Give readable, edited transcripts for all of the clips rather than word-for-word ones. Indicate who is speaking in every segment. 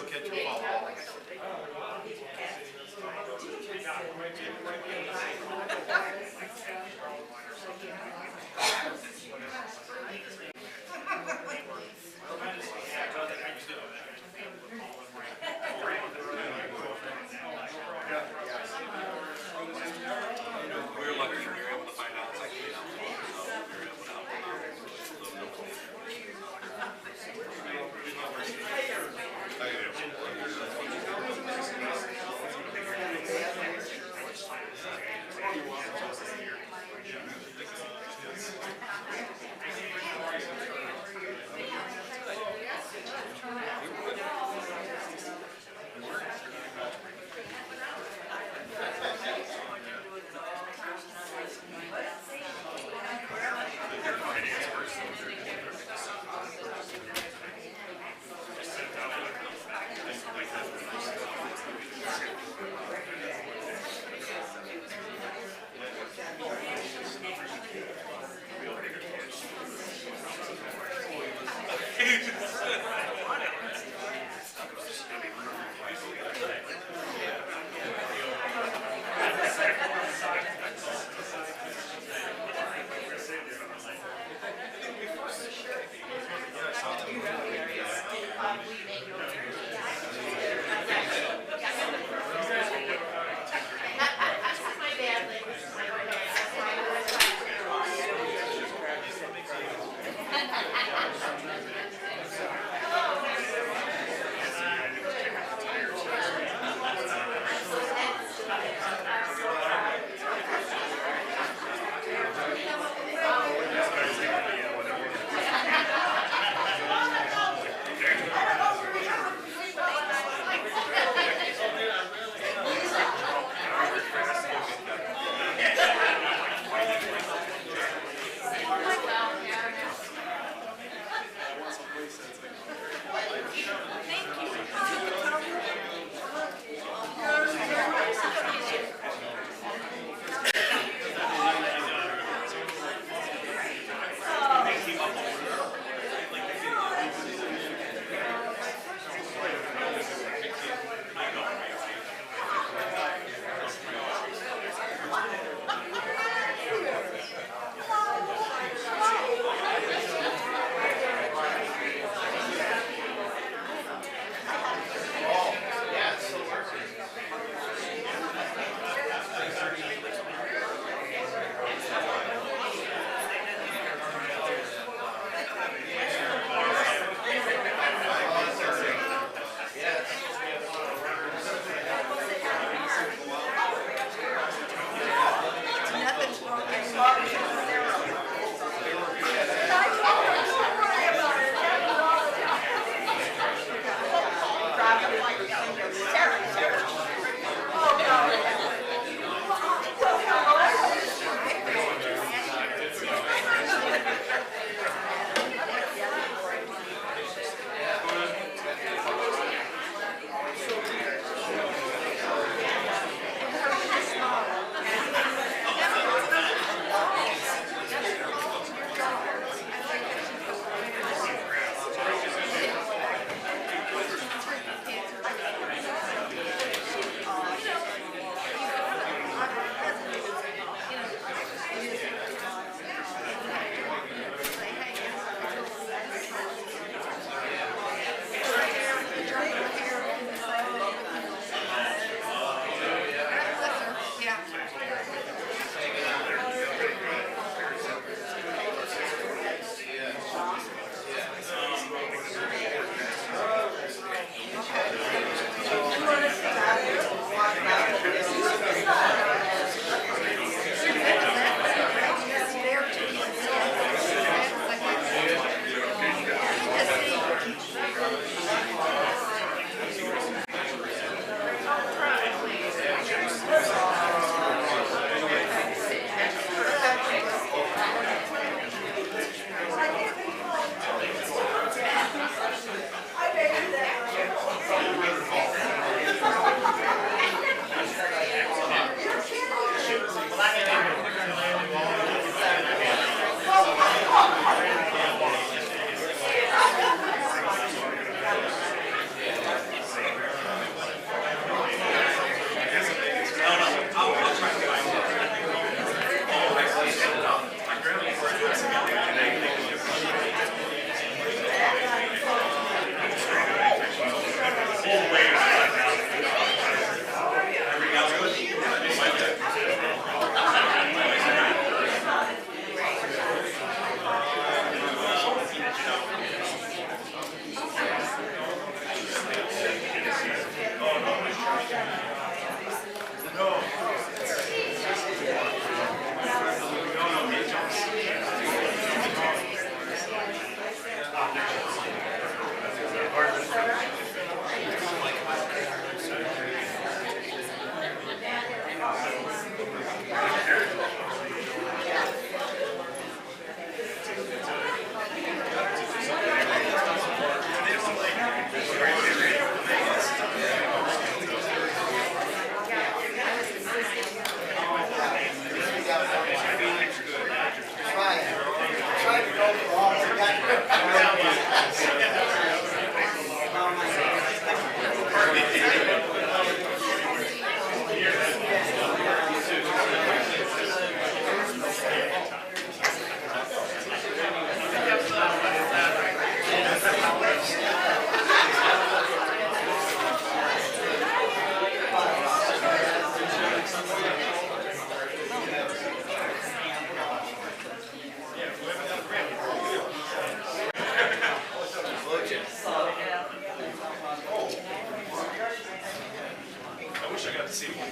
Speaker 1: go catch a fall.
Speaker 2: We were lucky we were able to find out it's like 8 hours long, so we were able to help them out. I wish I got to see one.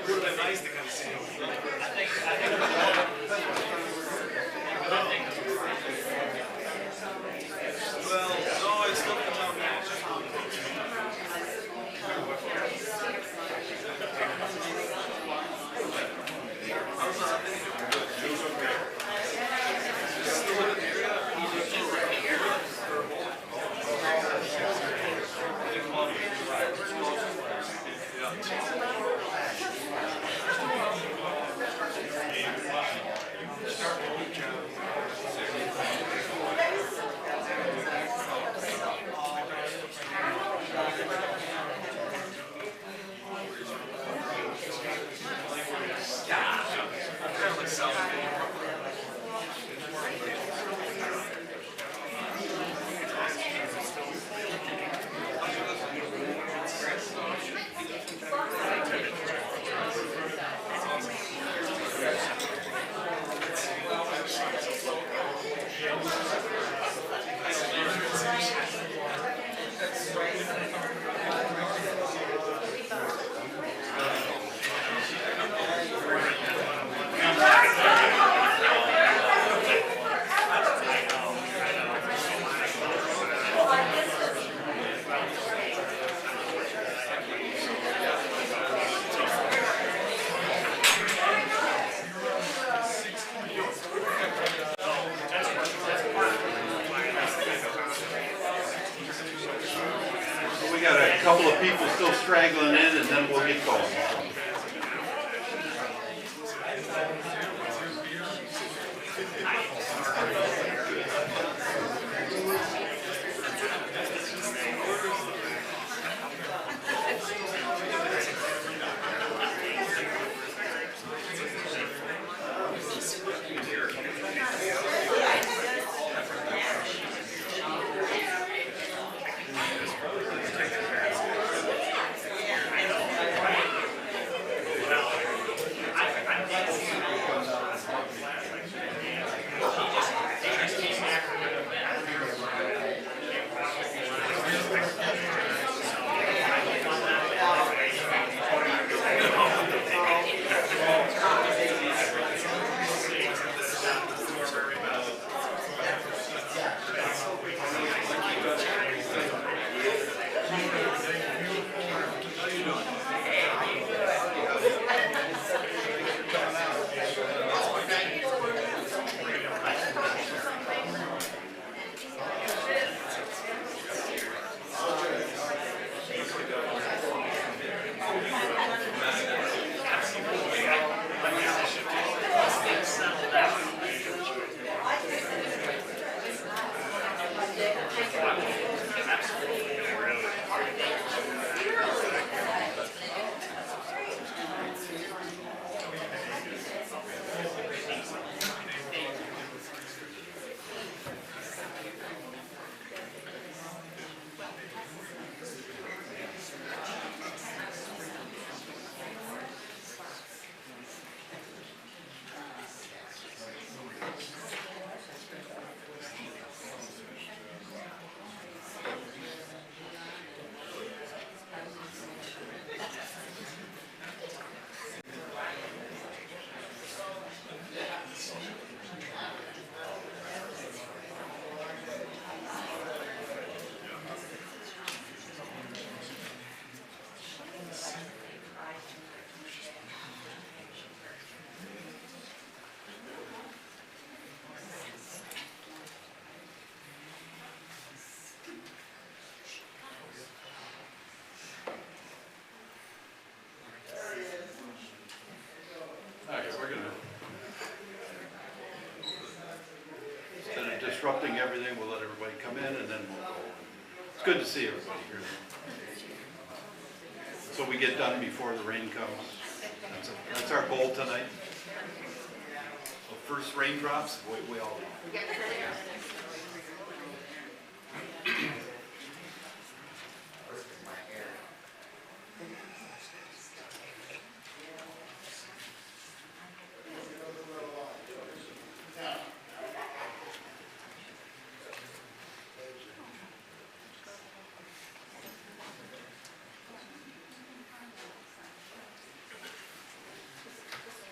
Speaker 2: It would have been nice to come see him. Well, no, it's still a tough match.
Speaker 1: We got a couple of people still straggling in, and then we'll get going. good to see everybody here. So we get done before the rain comes. That's our goal tonight. So first raindrops, we all know.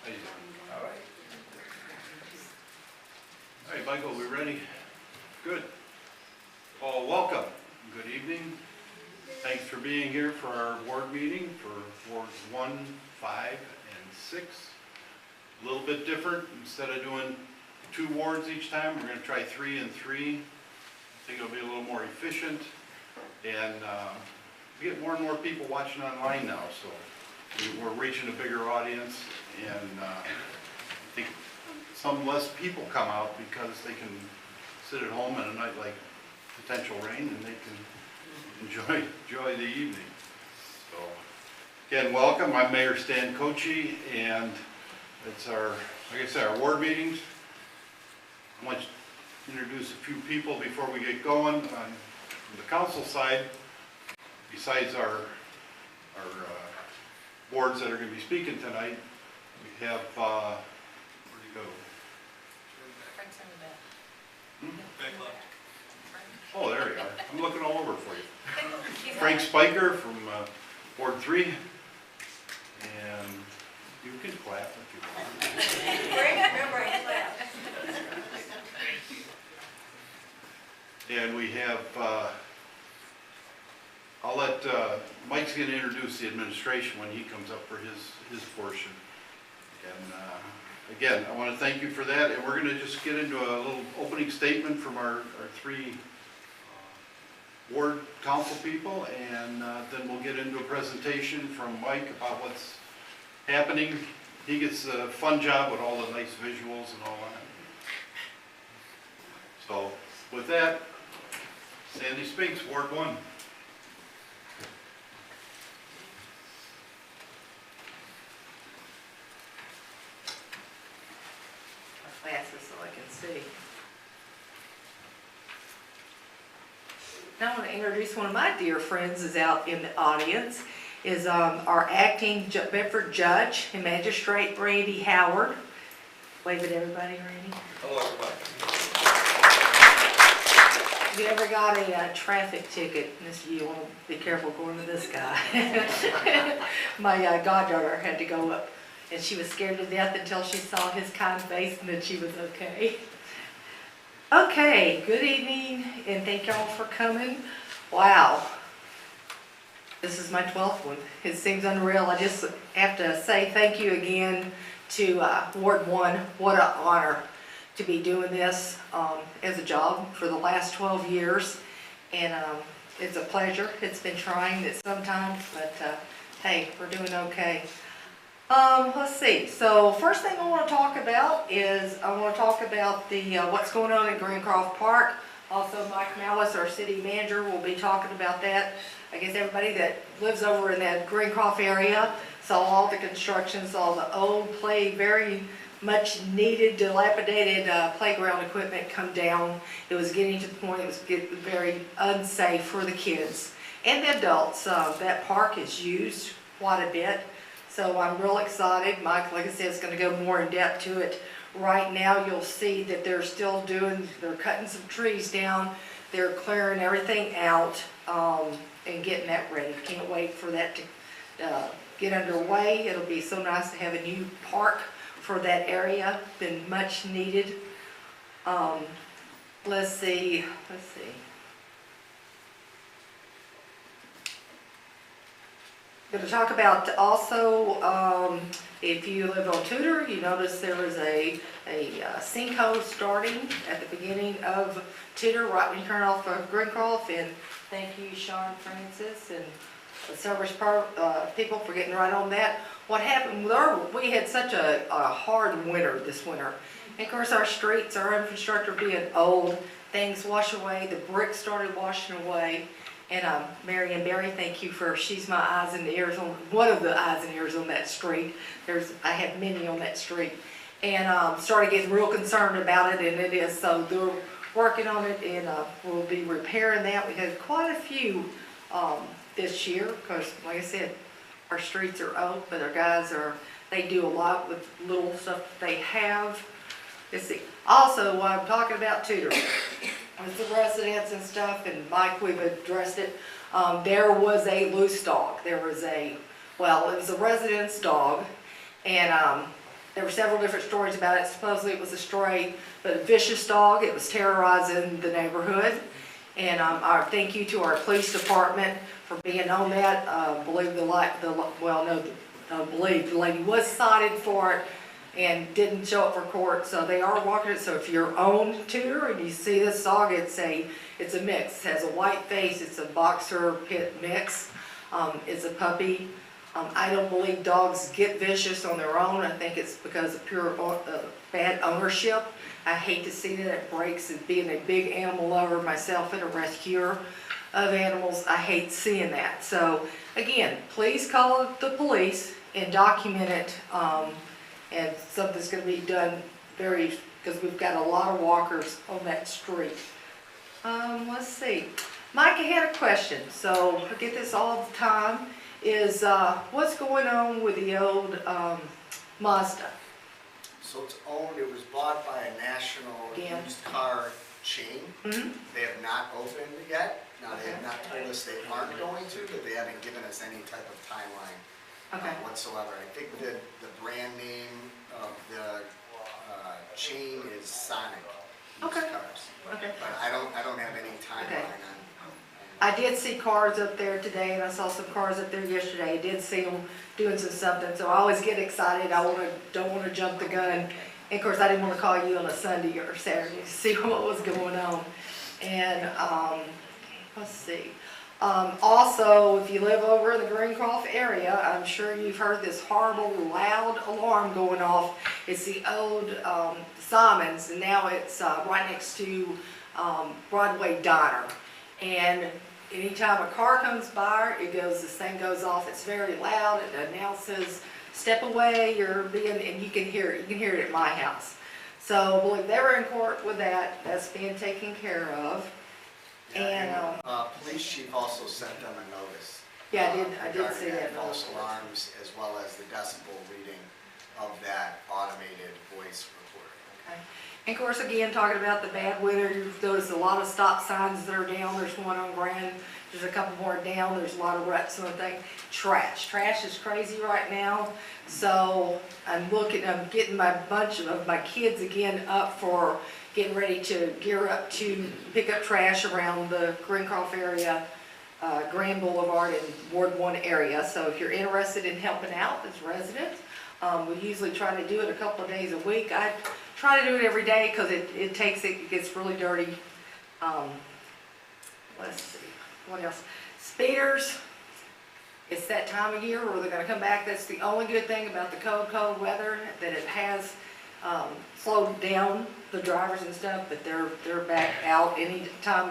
Speaker 1: How you doing? All right, Michael, we ready? Good. Well, welcome. Good evening. Thanks for being here for our ward meeting for wards 1, 5, and 6. A little bit different. Instead of doing 2 wards each time, we're going to try 3 and 3. I think it'll be a little more efficient. And we get more and more people watching online now, so we're reaching a bigger audience. And I think some less people come out because they can sit at home on a night like potential rain and they can enjoy the evening. So again, welcome. I'm Mayor Stan Kochi, and it's our, like I said, our ward meetings. I want to introduce a few people before we get going. On the council side, besides our boards that are going to be speaking tonight, we have, where'd you go?
Speaker 2: Back left.
Speaker 1: Oh, there you are. I'm looking all over for you. Frank Spiker from Ward 3. And you can clap if you want.
Speaker 3: Bring it, remember, clap.
Speaker 1: And we have, I'll let, Mike's going to introduce the administration when he comes up for his portion. And again, I want to thank you for that, and we're going to just get into a little opening statement from our 3 ward council people, and then we'll get into a presentation from Mike about what's happening. He gets a fun job with all the nice visuals and all that. So with that, Sandy Spinks, Ward 1.
Speaker 3: Glasses so I can see. Now I want to introduce one of my dear friends is out in the audience, is our acting Bedford Judge and Magistrate Randy Howard. Wave at everybody, Randy.
Speaker 2: Hello, everybody.
Speaker 3: If you ever got a traffic ticket, you want to be careful going to this guy. My goddaughter had to go up, and she was scared to death until she saw his kind face, and then she was okay. Okay, good evening, and thank y'all for coming. Wow, this is my 12th one. It seems unreal. I just have to say thank you again to Ward 1. What an honor to be doing this as a job for the last 12 years. And it's a pleasure. It's been trying at sometimes, but hey, we're doing okay. Let's see. So first thing I want to talk about is I want to talk about the what's going on at Greencroft Park. Also, Mike Malice, our city manager, will be talking about that. I guess everybody that lives over in that Greencroft area saw all the construction, saw the old very much needed, dilapidated playground equipment come down. It was getting to the point it was getting very unsafe for the kids and the adults. That park is used quite a bit. So I'm real excited. Mike, like I said, is going to go more in depth to it. Right now, you'll see that they're cutting some trees down. They're clearing everything out and getting that ready. Can't wait for that to get underway. It'll be so nice to have a new park for that area. Been much needed. Let's see. Going to talk about also, if you live on Tudor, you notice there was a sinkhole starting at the beginning of Tudor, right when you turn off of Greencroft. And thank you, Sean Francis and the service people for getting right on that. What happened, we had such a hard winter this winter. And of course, our streets, our infrastructure being old, things wash away, the bricks started washing away. And Mary Ann Berry, thank you she's my eyes and ears on, one of the eyes and ears on that street. I have many on that street. And started getting real concerned about it, and it is, so they're working on it, and we'll be repairing that. We had quite a few this year, because like I said, our streets are old, but our guys they do a lot with little stuff that they have. Let's see, also, what I'm talking about tutoring, with the residents and stuff, and Mike, we've addressed it. There was a loose dog. It was a resident's dog, and there were several different stories about it. Supposedly it was a stray, but a vicious dog. It was terrorizing the neighborhood. And our thank you to our police department for being on that. The lady was cited for it and didn't show up for court, so they are walking it. So if you're on tutor and you see this dog, it's a mix. It has a white face. It's a boxer pit mix. It's a puppy. I don't believe dogs get vicious on their own. I think it's because of pure bad ownership. I hate to see that. It breaks. And being a big animal lover myself and a rescuer of animals, I hate seeing that. So again, please call the police and document it. And something's going to be done because we've got a lot of walkers on that street. Let's see. Mike, I had a question. So I get this all the time. Is what's going on with the old Mazda?
Speaker 4: So it's owned, it was bought by a national
Speaker 3: Yeah.
Speaker 4: used car chain.
Speaker 3: Mm-hmm.
Speaker 4: They have not opened yet. Now, they have
Speaker 3: Okay.
Speaker 4: not told us they aren't going to, but they haven't given us any type of timeline
Speaker 3: Okay.
Speaker 4: whatsoever. I think the brand name of the chain is Sonic Used
Speaker 3: Okay.
Speaker 4: Cars.
Speaker 3: Okay.
Speaker 4: But I don't have any timeline on.
Speaker 3: I did see cars up there today, and I saw some cars up there yesterday. I did see them doing something, so I always get excited. Don't want to jump the gun. And of course, I didn't want to call you on a Sunday or Saturday to see what was going on. And let's see. Also, if you live over in the Greencroft area, I'm sure you've heard this horrible loud alarm going off. It's the old Simons, and now it's right next to Broadway Diner. And anytime a car comes by, this thing goes off. It's very loud. It announces, step away, and you can hear it. You can hear it at my house. So I believe they were in court with that. That's being taken care of.
Speaker 4: Yeah, and police chief also sent them a notice.
Speaker 3: Yeah, I did
Speaker 4: regarding
Speaker 3: see that.
Speaker 4: false alarms as well as the decibel reading of that automated voice recorder.
Speaker 3: Okay. And of course, again, talking about the bad weather, there's a lot of stop signs that are down. There's one on Grand, there's a couple more down. There's a lot of ruts and everything. Trash is crazy right now. So I'm getting my bunch of my kids again up for getting ready to gear up to pick up trash around the Greencroft area, Grand Boulevard and Ward 1 area. So if you're interested in helping out as residents, we usually try to do it a couple of days a week. I try to do it every day because it gets really dirty. Let's see, what else? Speeders, it's that time of year where they're gonna come back. That's the only good thing about the cold weather, that it has slowed down the drivers and stuff, but they're back out anytime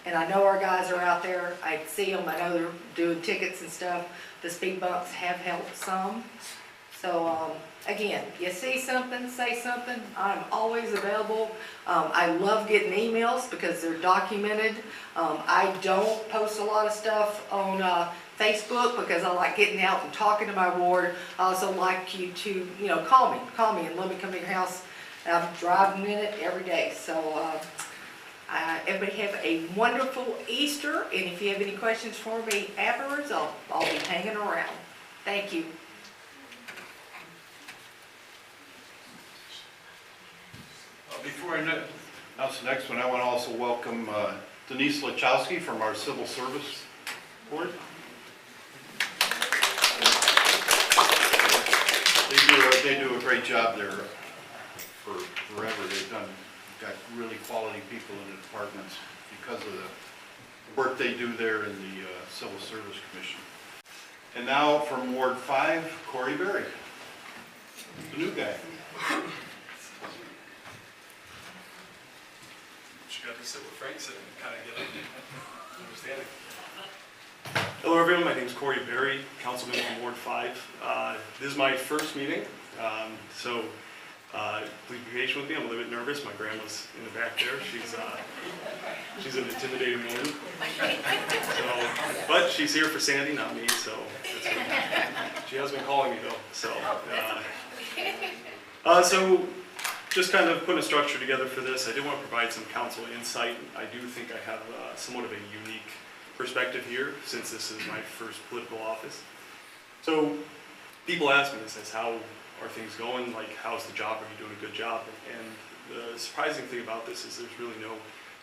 Speaker 3: and I know our guys are out there. I see them, I know they're doing tickets and stuff. The speed bumps have helped some. So, again, you see something, say something. I'm always available. I love getting emails because they're documented. I don't post a lot of stuff on Facebook because I like getting out and talking to my ward. I also like you to, call me and let me come to your house. I'm driving in it every day. So, everybody have a wonderful Easter. And if you have any questions for me afterwards, I'll be hanging around. Thank you.
Speaker 1: Before I announce the next one, I want to also welcome Denise Lachowski from our Civil Service Board. They do a great job there for forever. They've got really quality people in the departments because of the work they do there in the Civil Service Commission. And now from Ward 5, Corey Berry, the new guy.
Speaker 2: You got to sit with Frank and kind of get an understanding.
Speaker 5: Hello everyone, my name is Corey Berry, Councilman from Ward 5. This is my first meeting, so please be patient with me. I'm a little bit nervous. My grandma's in the back there. She's an intimidating woman. But she's here for Sandy, not me, so that's good. She has been calling me though. So just kind of putting a structure together for this. I did want to provide some council insight. I do think I have somewhat of a unique perspective here, since this is my first political office. So people ask me this, how are things going? Like, how's the job? Are you doing a good job? And the surprising thing about this is there's really no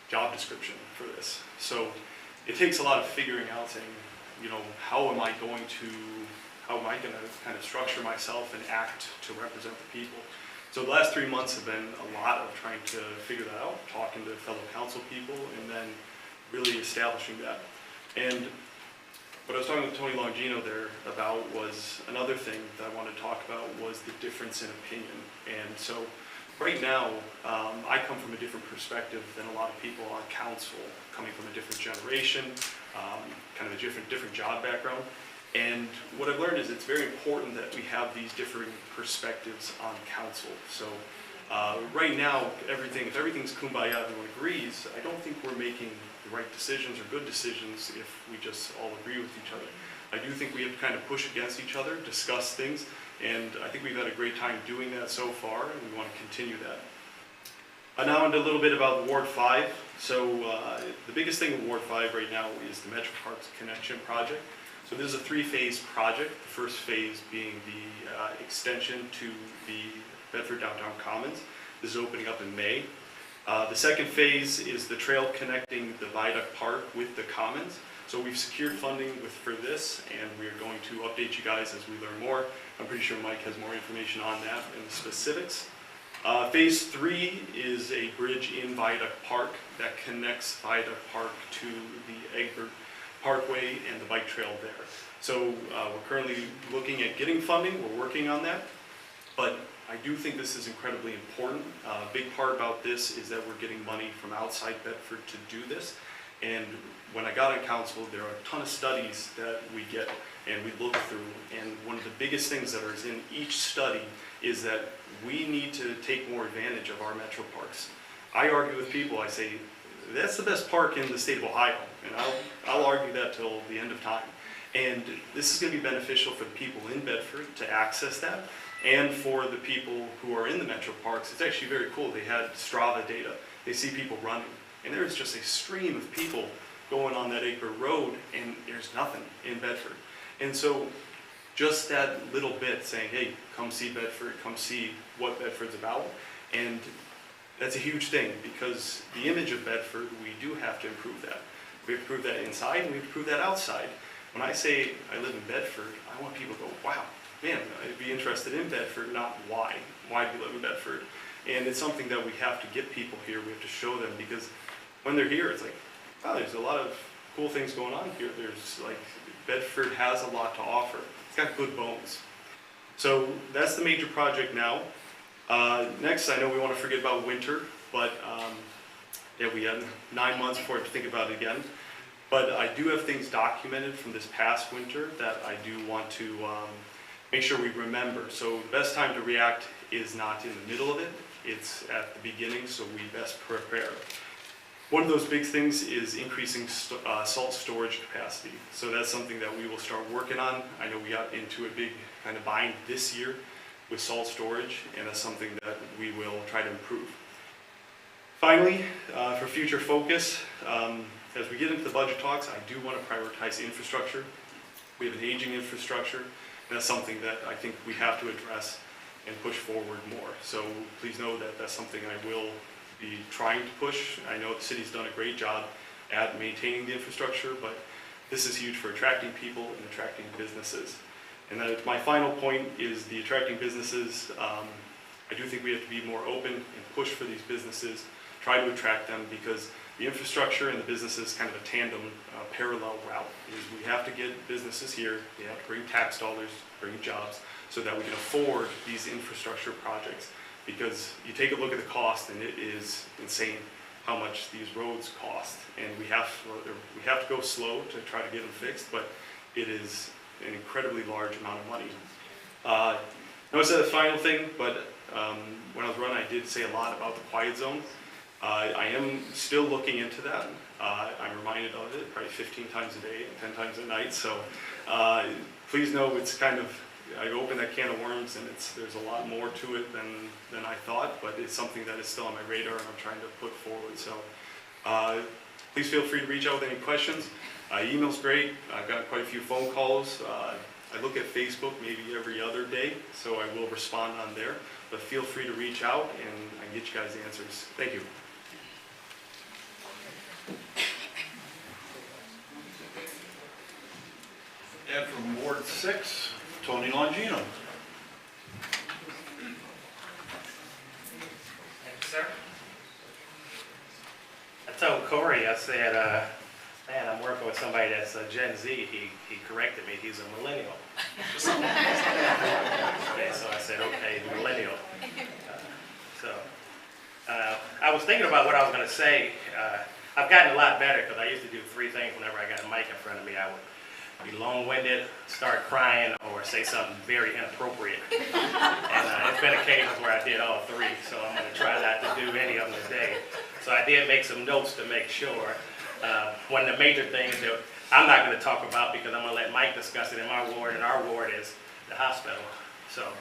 Speaker 5: job description for this. So it takes a lot of figuring out, saying, you know, how am I going to kind of structure myself and act to represent the people? So the last 3 months have been a lot of trying to figure that out, talking to fellow council people, and then really establishing that. And what I was talking with Tony Longino there about was another thing that I wanted to talk about was the difference in opinion. And so right now, I come from a different perspective than a lot of people on council, coming from a different generation, kind of a different job background. And what I've learned is it's very important that we have these differing perspectives on council. So right now, if everything's kumbaya, everyone agrees, I don't think we're making the right decisions or good decisions if we just all agree with each other. I do think we have to kind of push against each other, discuss things, and I think we've had a great time doing that so far, and we want to continue that. Now into a little bit about Ward 5. So the biggest thing in Ward 5 right now is the Metro Parks Connection project. So this is a 3-phase project, the first phase being the extension to the Bedford Downtown Commons. This is opening up in May. The second phase is the trail connecting the Viaduct Park with the Commons. So we've secured funding for this, and we're going to update you guys as we learn more. I'm pretty sure Mike has more information on that and the specifics. Phase 3 is a bridge in Viaduct Park that connects Viaduct Park to the Egbert Parkway and the bike trail there. So we're currently looking at getting funding. We're working on that. But I do think this is incredibly important. A big part about this is that we're getting money from outside Bedford to do this. And when I got on council, there are a ton of studies that we get and we look through. And one of the biggest things that is in each study is that we need to take more advantage of our metro parks. I argue with people, I say, that's the best park in the state of Ohio. And I'll argue that till the end of time. And this is going to be beneficial for the people in Bedford to access that. And for the people who are in the metro parks, it's actually very cool. They had Strava data. They see people running. And there's just a stream of people going on that Egbert Road, and there's nothing in Bedford. And so just that little bit saying, hey, come see Bedford, come see what Bedford's about. And that's a huge thing, because the image of Bedford, we do have to improve that. We have to prove that inside, and we have to prove that outside. When I say I live in Bedford, I want people to go, wow, man, I'd be interested in Bedford, not why. Why do you live in Bedford? And it's something that we have to get people here. We have to show them, because when they're here, it's like, wow, there's a lot of cool things going on here. There's like, Bedford has a lot to offer. It's got good bones. So that's the major project now. Next, I know we want to forget about winter, but yeah, we had 9 months before to think about it again. But I do have things documented from this past winter that I do want to make sure we remember. So the best time to react is not in the middle of it, it's at the beginning, so we best prepare. One of those big things is increasing salt storage capacity. So that's something that we will start working on. I know we got into a big kind of bind this year with salt storage, and that's something that we will try to improve. Finally, for future focus, as we get into the budget talks, I do want to prioritize infrastructure. We have an aging infrastructure, and that's something that I think we have to address and push forward more. So please know that that's something I will be trying to push. I know the city's done a great job at maintaining the infrastructure, but this is huge for attracting people and attracting businesses. And then my final point is the attracting businesses. I do think we have to be more open and push for these businesses, try to attract them, because the infrastructure and the businesses is kind of a tandem, parallel route. Is we have to get businesses here, we have to bring tax dollars, bring jobs, so that we can afford these infrastructure projects. Because you take a look at the cost, and it is insane how much these roads cost. And we have to go slow to try to get them fixed, but it is an incredibly large amount of money. Notice that the final thing, but when I was running, I did say a lot about the quiet zone. I am still looking into that. I'm reminded of it probably 15 times a day and 10 times a night. So please know it's kind of, I opened that can of worms, and there's a lot more to it than I thought, but it's something that is still on my radar and I'm trying to put forward. So please feel free to reach out with any questions. Email's great. I've got quite a few phone calls. I look at Facebook maybe every other day, so I will respond on there. But feel free to reach out and I can get you guys the answers. Thank you.
Speaker 1: And from Ward 6, Tony Longino.
Speaker 6: Thanks, sir. I told Corey, I said, man, I'm working with somebody that's a Gen Z. He corrected me, he's a millennial. And so I said, okay, millennial. I was thinking about what I was going to say. I've gotten a lot better because I used to do three things whenever I got a mic in front of me. I would be long-winded, start crying, or say something very inappropriate. And it's been occasions where I did all three, so I'm going to try not to do any of them today. So I did make some notes to make sure. One of the major things that I'm not going to talk about because I'm going to let Mike discuss it in my ward, and our ward is the hospital. So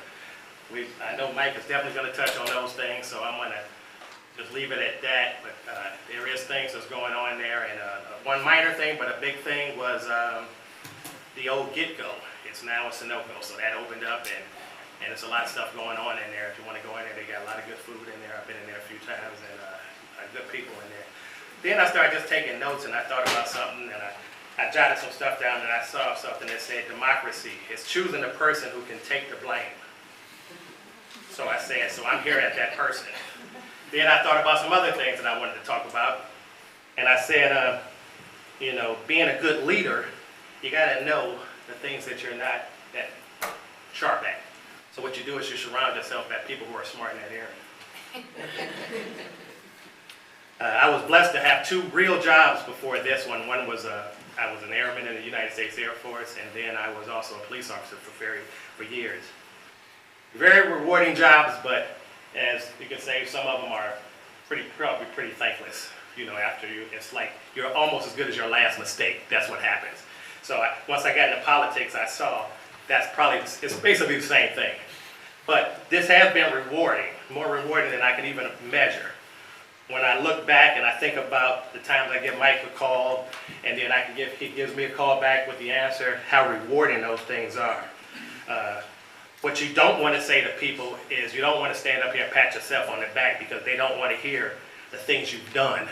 Speaker 6: I know Mike is definitely going to touch on those things, so I'm going to just leave it at that. But there is things that's going on there, and one minor thing, but a big thing was the old Get-Go. It's now a Sunoco, so that opened up, and there's a lot of stuff going on in there. If you want to go in there, they got a lot of good food in there. I've been in there a few times, and good people in there. Then I started just taking notes, and I thought about something, and I jotted some stuff down, and I saw something that said democracy is choosing the person who can take the blame. So I said, so I'm here at that person. Then I thought about some other things that I wanted to talk about, and I said, you know, being a good leader, you got to know the things that you're not that sharp at. So what you do is you surround yourself with people who are smart in that area. I was blessed to have two real jobs before this one. One was I was an airman in the United States Air Force, and then I was also a police officer for years. Very rewarding jobs, but as you can say, some of them are probably pretty thankless. You know, after you, it's like you're almost as good as your last mistake. That's what happens. So once I got into politics, I saw it's basically the same thing. But this has been rewarding, more rewarding than I can even measure. When I look back and I think about the times I give Mike a call, and then he gives me a call back with the answer, how rewarding those things are. What you don't want to say to people is you don't want to stand up here and pat yourself on the back because they don't want to hear the things you've done.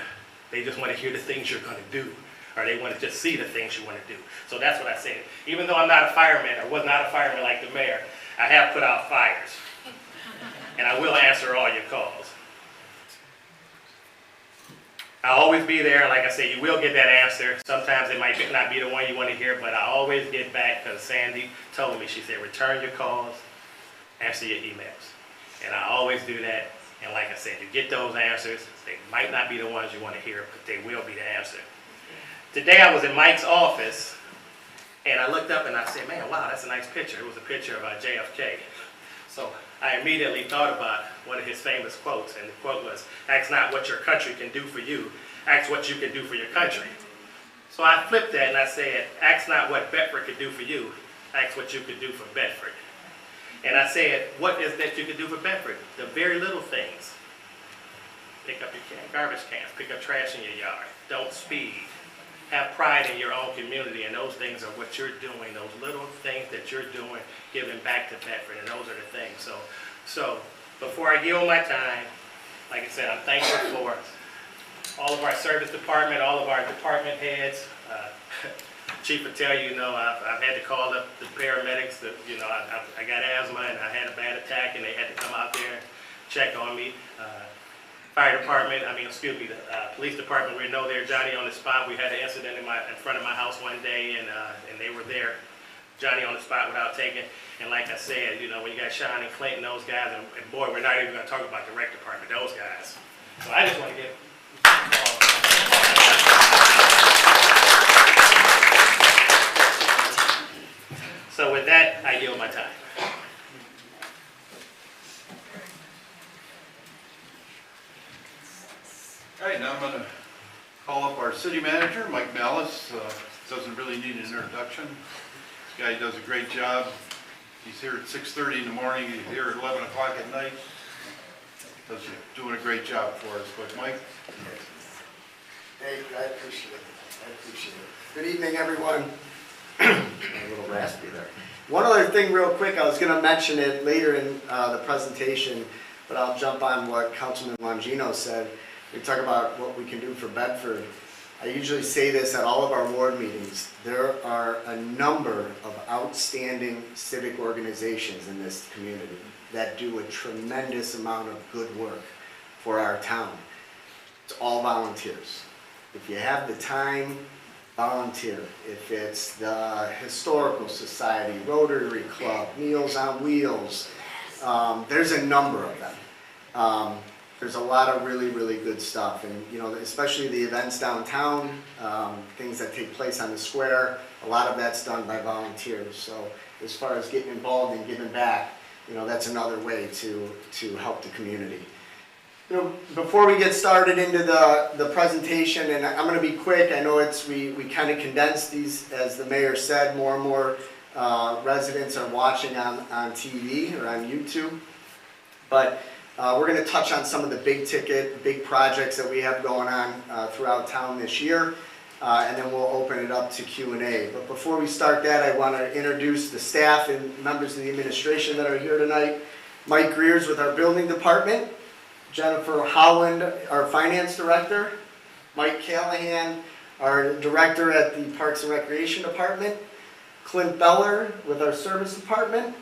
Speaker 6: They just want to hear the things you're going to do, or they want to just see the things you want to do. So that's what I said. Even though I'm not a fireman, or was not a fireman like the mayor, I have put out fires. And I will answer all your calls. I'll always be there. Like I said, you will get that answer. Sometimes it might not be the one you want to hear, but I always get back because Sandy told me, she said, return your calls, answer your emails. And I always do that. And like I said, you get those answers. They might not be the ones you want to hear, but they will be the answer. Today I was in Mike's office, and I looked up and I said, man, wow, that's a nice picture. It was a picture of JFK. So I immediately thought about one of his famous quotes, and the quote was, ask not what your country can do for you, ask what you can do for your country. So I flipped that and I said, ask not what Bedford could do for you, ask what you could do for Bedford. And I said, what is that you could do for Bedford? The very little things. Pick up your garbage cans, pick up trash in your yard, don't speed. Have pride in your own community, and those things are what you're doing, those little things that you're doing, giving back to Bedford, and those are the things. So before I yield my time, like I said, I'm thankful for all of our service department, all of our department heads. Chief will tell you, I've had to call up the paramedics. I got asthma, and I had a bad attack, and they had to come out there and check on me. Fire department, the police department, we know they're Johnny on the spot. We had an incident in front of my house one day, and they were there, Johnny on the spot without taking. And like I said, when you got Sean and Clinton, those guys, and boy, we're not even going to talk about the rec department, those guys. So I just want to give
Speaker 1: I'm going to call up our city manager, Mike Malice. Doesn't really need an introduction. This guy does a great job. He's here at 6:30 in the morning, he's here at 11 o'clock at night. Doing a great job for us. But Mike?
Speaker 4: Thank you, I appreciate it. I appreciate it. Good evening, everyone. A little raspy there. One other thing real quick, I was going to mention it later in the presentation, but I'll jump on what Councilman Longino said. We talk about what we can do for Bedford. I usually say this at all of our ward meetings. There are a number of outstanding civic organizations in this community that do a tremendous amount of good work for our town. It's all volunteers. If you have the time, volunteer. If it's the Historical Society, Rotary Club, Meals on Wheels, there's a number of them. There's a lot of really, really good stuff, and you know, especially the events downtown, things that take place on the square, a lot of that's done by volunteers. So as far as getting involved and giving back, you know, that's another way to help the community. You know, before we get started into the presentation, and I'm going to be quick, I know we kind of condensed these, as the mayor said, more and more residents are watching on TV or on YouTube, but we're going to touch on some of the big projects that we have going on throughout town this year, and then we'll open it up to Q&A. But before we start that, I want to introduce the staff and members of the administration that are here tonight. Mike Greers with our building department, Jennifer Howland, our finance director, Mike Callahan, our director at the Parks and Recreation Department, Clint Beller with our service department,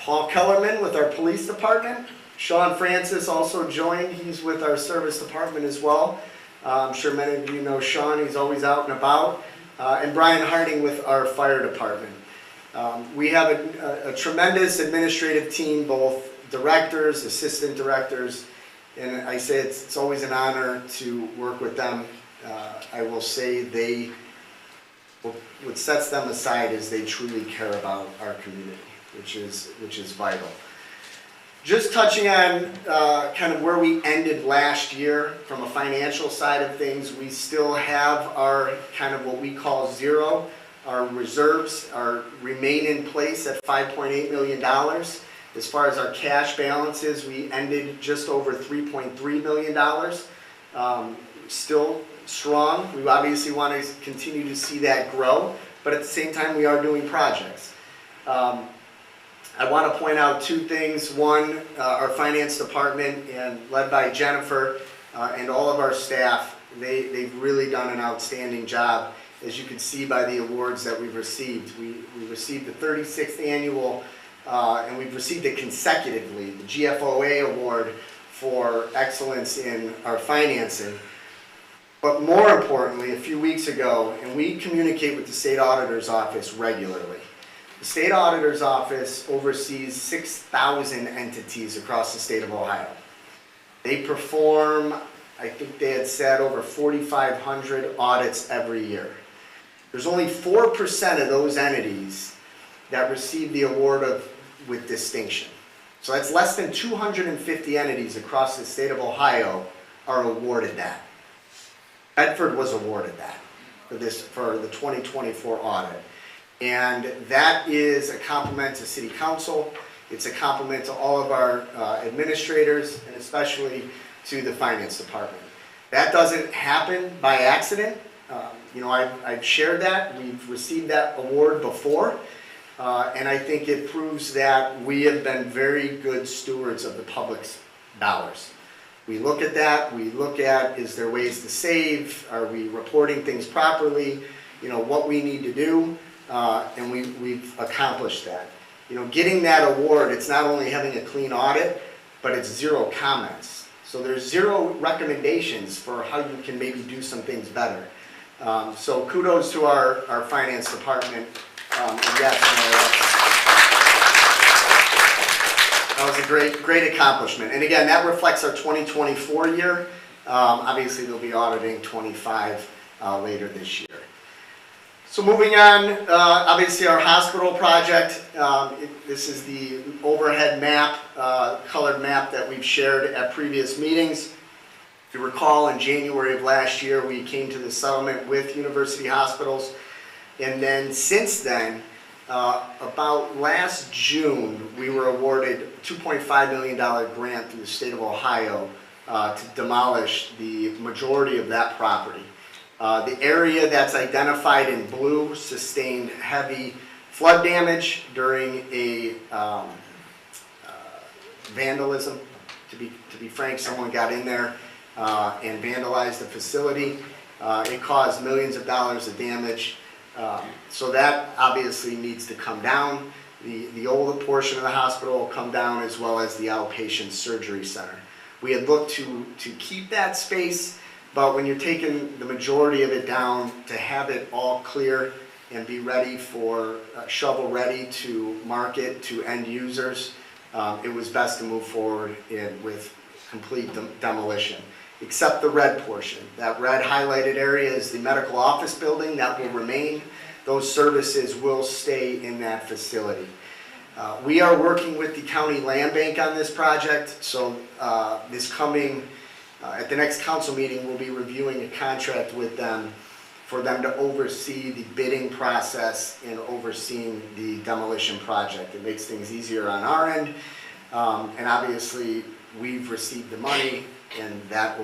Speaker 4: Paul Kellerman with our police department. Sean Francis also joined. He's with our service department as well. I'm sure many of you know Sean. He's always out and about. And Brian Harding with our fire department. We have a tremendous administrative team, both directors, assistant directors, and I say it's always an honor to work with them. I will say what sets them aside is they truly care about our community, which is vital. Just touching on kind of where we ended last year from a financial side of things, we still have our kind of what we call zero. Our reserves remain in place at $5.8 million. As far as our cash balances, we ended just over $3.3 million. Still strong. We obviously want to continue to see that grow, but at the same time we are doing projects. I want to point out two things. One, our finance department, and led by Jennifer and all of our staff, they've really done an outstanding job. As you can see by the awards that we've received. We received the 36th annual, and we've received it consecutively, the GFOA award for excellence in our financing. But more importantly, a few weeks ago, and we communicate with the state auditor's office regularly. The state auditor's office oversees 6,000 entities across the state of Ohio. They perform, I think they had said, over 4,500 audits every year. There's only 4% of those entities that receive the award with distinction. So that's less than 250 entities across the state of Ohio are awarded that. Bedford was awarded that for the 2024 audit. And that is a compliment to City Council. It's a compliment to all of our administrators, and especially to the Finance Department. That doesn't happen by accident. You know, I've shared that. We've received that award before. And I think it proves that we have been very good stewards of the public's dollars. We look at that. We look at, is there ways to save? Are we reporting things properly? You know, what we need to do. And we've accomplished that. You know, getting that award, it's not only having a clean audit, but it's zero comments. So there's zero recommendations for how you can maybe do some things better. So kudos to our finance department. Yes, that was a great accomplishment. And again, that reflects our 2024 year. Obviously, they'll be auditing 25 later this year. So moving on, obviously our hospital project, this is the overhead map, colored map that we've shared at previous meetings. If you recall, in January of last year, we came to the settlement with University Hospitals. And then since then, about last June, we were awarded a $2.5 million grant through the state of Ohio to demolish the majority of that property. The area that's identified in blue sustained heavy flood damage during a vandalism. To be frank, someone got in there and vandalized the facility. It caused millions of dollars of damage. So that obviously needs to come down. The older portion of the hospital will come down, as well as the outpatient surgery center. We had looked to keep that space, but when you're taking the majority of it down, to have it all clear and be ready for shovel ready to market to end users, it was best to move forward with complete demolition, except the red portion. That red highlighted area is the medical office building. That will remain. Those services will stay in that facility. We are working with the county land bank on this project, so this coming, at the next council meeting, we'll be reviewing a contract with them for them to oversee the bidding process and overseeing the demolition project. It makes things easier on our end, and obviously we've received the money, and that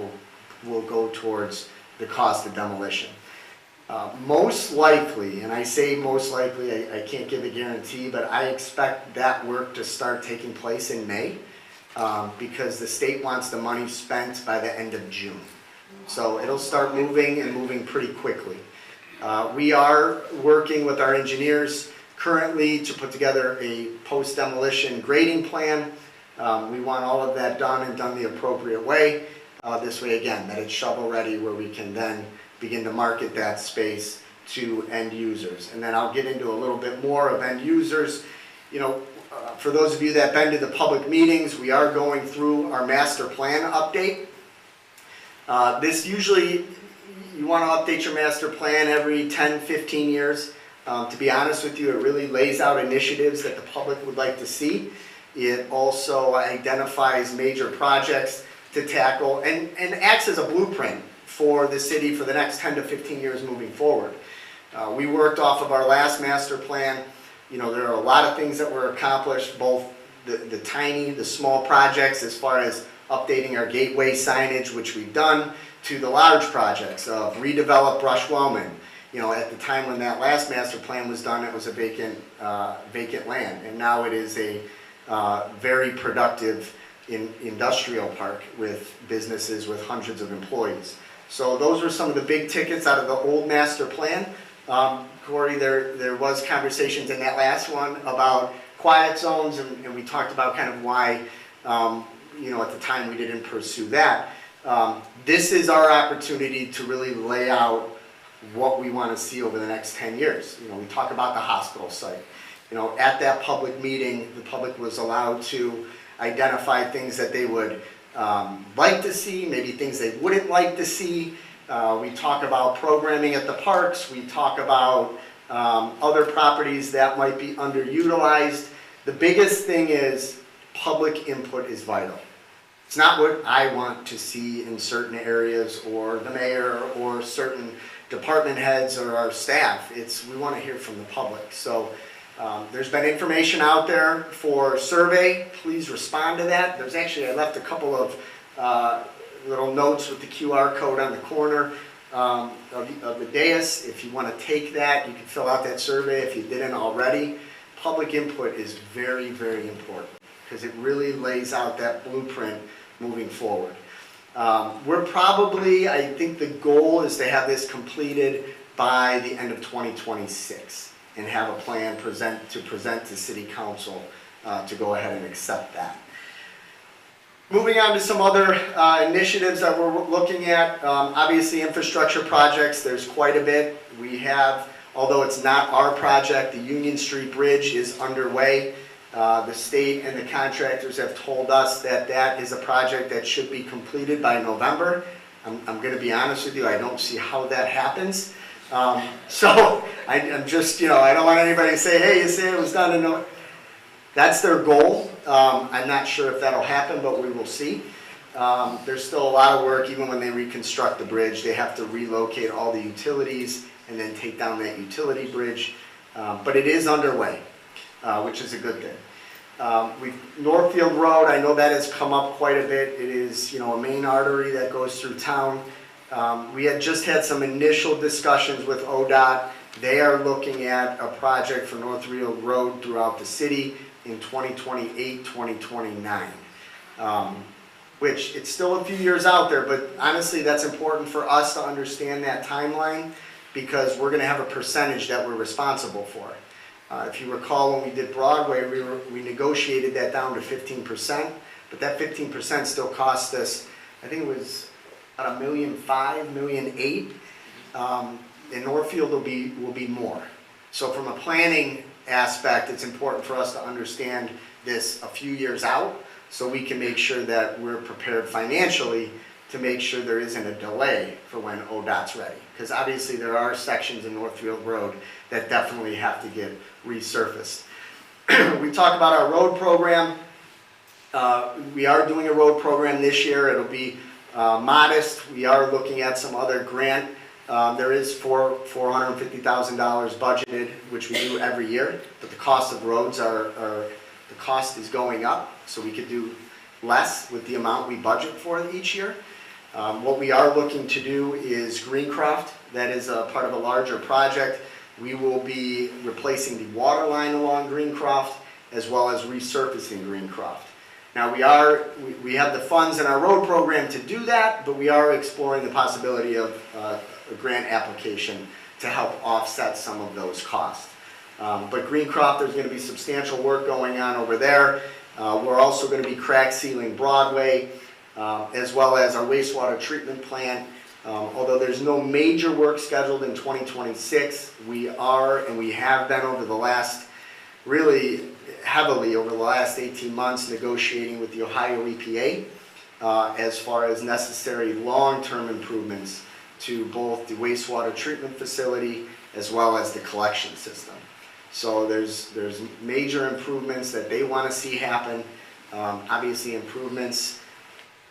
Speaker 4: will go towards the cost of demolition. Most likely, and I say most likely, I can't give a guarantee, but I expect that work to start taking place in May, because the state wants the money spent by the end of June. So it'll start moving and moving pretty quickly. We are working with our engineers currently to put together a post-demolition grading plan. We want all of that done and done the appropriate way. This way, again, that it's shovel ready, where we can then begin to market that space to end users. And then I'll get into a little bit more of end users. You know, for those of you that have been to the public meetings, we are going through our master plan update. This usually, you want to update your master plan every 10, 15 years. To be honest with you, it really lays out initiatives that the public would like to see. It also identifies major projects to tackle and acts as a blueprint for the city for the next 10 to 15 years moving forward. We worked off of our last master plan. You know, there are a lot of things that were accomplished, both the small projects as far as updating our gateway signage, which we've done, to the large projects of redevelop Brush Wellman. You know, at the time when that last master plan was done, it was a vacant land, and now it is a very productive industrial park with businesses with hundreds of employees. So those were some of the big tickets out of the old master plan. Corey, there was conversations in that last one about quiet zones, and we talked about kind of why, you know, at the time we didn't pursue that. This is our opportunity to really lay out what we want to see over the next 10 years. You know, we talk about the hospital site. You know, at that public meeting, the public was allowed to identify things that they would like to see, maybe things they wouldn't like to see. We talk about programming at the parks. We talk about other properties that might be underutilized. The biggest thing is public input is vital. It's not what I want to see in certain areas, or the mayor, or certain department heads, or our staff. We want to hear from the public. So there's been information out there for survey. Please respond to that. There's actually, I left a couple of little notes with the QR code on the corner of the dais. If you want to take that, you can fill out that survey if you didn't already. Public input is very, very important, because it really lays out that blueprint moving forward. We're probably, I think the goal is to have this completed by the end of 2026 and have a plan to present to City Council to go ahead and accept that. Moving on to some other initiatives that we're looking at. Obviously, infrastructure projects, there's quite a bit. We have, although it's not our project, the Union Street Bridge is underway. The state and the contractors have told us that that is a project that should be completed by November. I'm going to be honest with you, I don't see how that happens. So I'm just, you know, I don't want anybody to say, hey, you say it was done in November. That's their goal. I'm not sure if that'll happen, but we will see. There's still a lot of work, even when they reconstruct the bridge. They have to relocate all the utilities and then take down that utility bridge. But it is underway, which is a good thing. Northfield Road, I know that has come up quite a bit. It is, you know, a main artery that goes through town. We had just had some initial discussions with ODOT. They are looking at a project for Northfield Road throughout the city in 2028, 2029. Which it's still a few years out there, but honestly, that's important for us to understand that timeline because we're gonna have a percentage that we're responsible for. If you recall, when we did Broadway, we negotiated that down to 15%, but that 15% still cost us, I think it was about $1.5 million, $1.8 million. And Northfield will be more. So from a planning aspect, it's important for us to understand this a few years out so we can make sure that we're prepared financially to make sure there isn't a delay for when ODOT's ready. Because obviously there are sections in Northfield Road that definitely have to get resurfaced. We talked about our road program. We are doing a road program this year. It'll be modest. We are looking at some other grant. There is $450,000 budgeted, which we do every year, but the cost of roads the cost is going up, so we could do less with the amount we budget for each year. What we are looking to do is Greencroft. That is a part of a larger project. We will be replacing the water line along Greencroft as well as resurfacing Greencroft. Now we have the funds in our road program to do that, but we are exploring the possibility of a grant application to help offset some of those costs. But Greencroft, there's going to be substantial work going on over there. We're also going to be crack sealing Broadway, as well as our wastewater treatment plant. Although there's no major work scheduled in 2026, we are, and we have been over the last, really heavily over the last 18 months, negotiating with the Ohio EPA as far as necessary long-term improvements to both the wastewater treatment facility as well as the collection system. So there's major improvements that they want to see happen. Obviously improvements,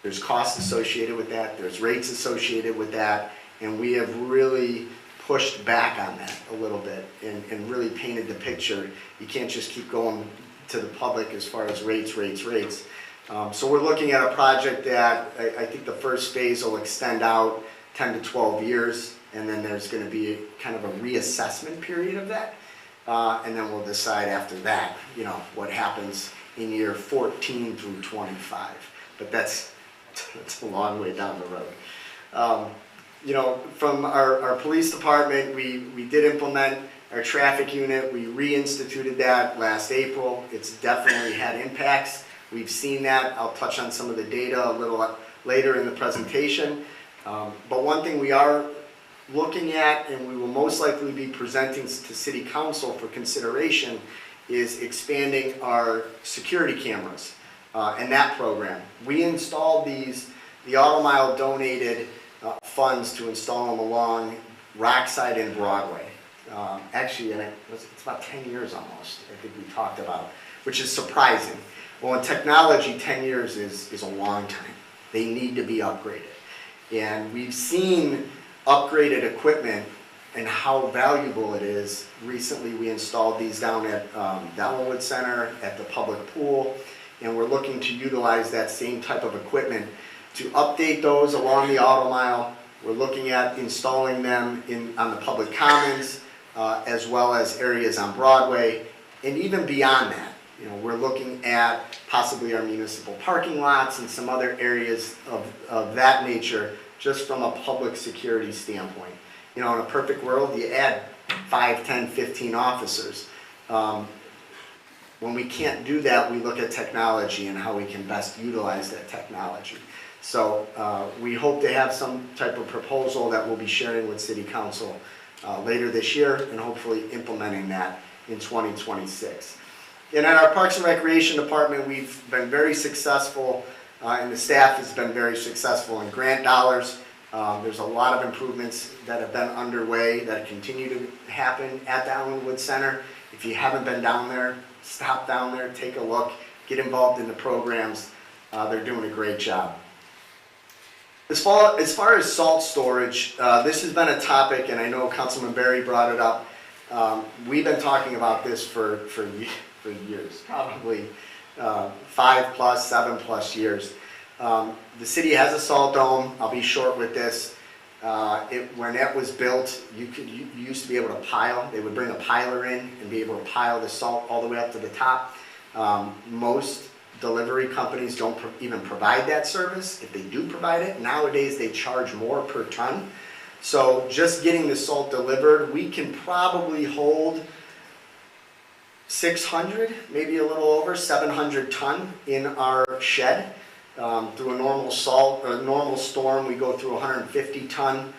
Speaker 4: there's costs associated with that, there's rates associated with that, and we have really pushed back on that a little bit and really painted the picture. You can't just keep going to the public as far as rates. So we're looking at a project that I think the first phase will extend out 10 to 12 years, and then there's going to be kind of a reassessment period of that. And then we'll decide after that, you know, what happens in year 14 through 25. But that's a long way down the road. You know, from our police department, we did implement our traffic unit. We reinstituted that last April. It's definitely had impacts. We've seen that. I'll touch on some of the data a little later in the presentation. But one thing we are looking at, and we will most likely be presenting to City Council for consideration, is expanding our security cameras and that program. We installed these, the AutoMile donated funds to install them along Rockside and Broadway. Actually, and it's about 10 years almost, I think we talked about, which is surprising. Well, in technology, 10 years is a long time. They need to be upgraded. And we've seen upgraded equipment and how valuable it is. Recently, we installed these down at Dallowwood Center, at the public pool, and we're looking to utilize that same type of equipment to update those along the AutoMile. We're looking at installing them on the public commons, as well as areas on Broadway, and even beyond that. You know, we're looking at possibly our municipal parking lots and some other areas of that nature, just from a public security standpoint. You know, in a perfect world, you add 5, 10, 15 officers. When we can't do that, we look at technology and how we can best utilize that technology. So we hope to have some type of proposal that we'll be sharing with City Council later this year, and hopefully implementing that in 2026. And at our Parks and Recreation Department, we've been very successful, and the staff has been very successful in grant dollars. There's a lot of improvements that have been underway that continue to happen at the Allenwood Center. If you haven't been down there, stop down there, take a look, get involved in the programs. They're doing a great job. As far as salt storage, this has been a topic, and I know Councilman Berry brought it up. We've been talking about this for years, probably 5+, 7+ years. The city has a salt dome. I'll be short with this. When it was built, you used to be able to pile. They would bring a piler in and be able to pile the salt all the way up to the top. Most delivery companies don't even provide that service. If they do provide it, nowadays they charge more per ton. So just getting the salt delivered, we can probably hold 600, maybe a little over 700 ton in our shed. Through a normal storm, we go through 150 ton.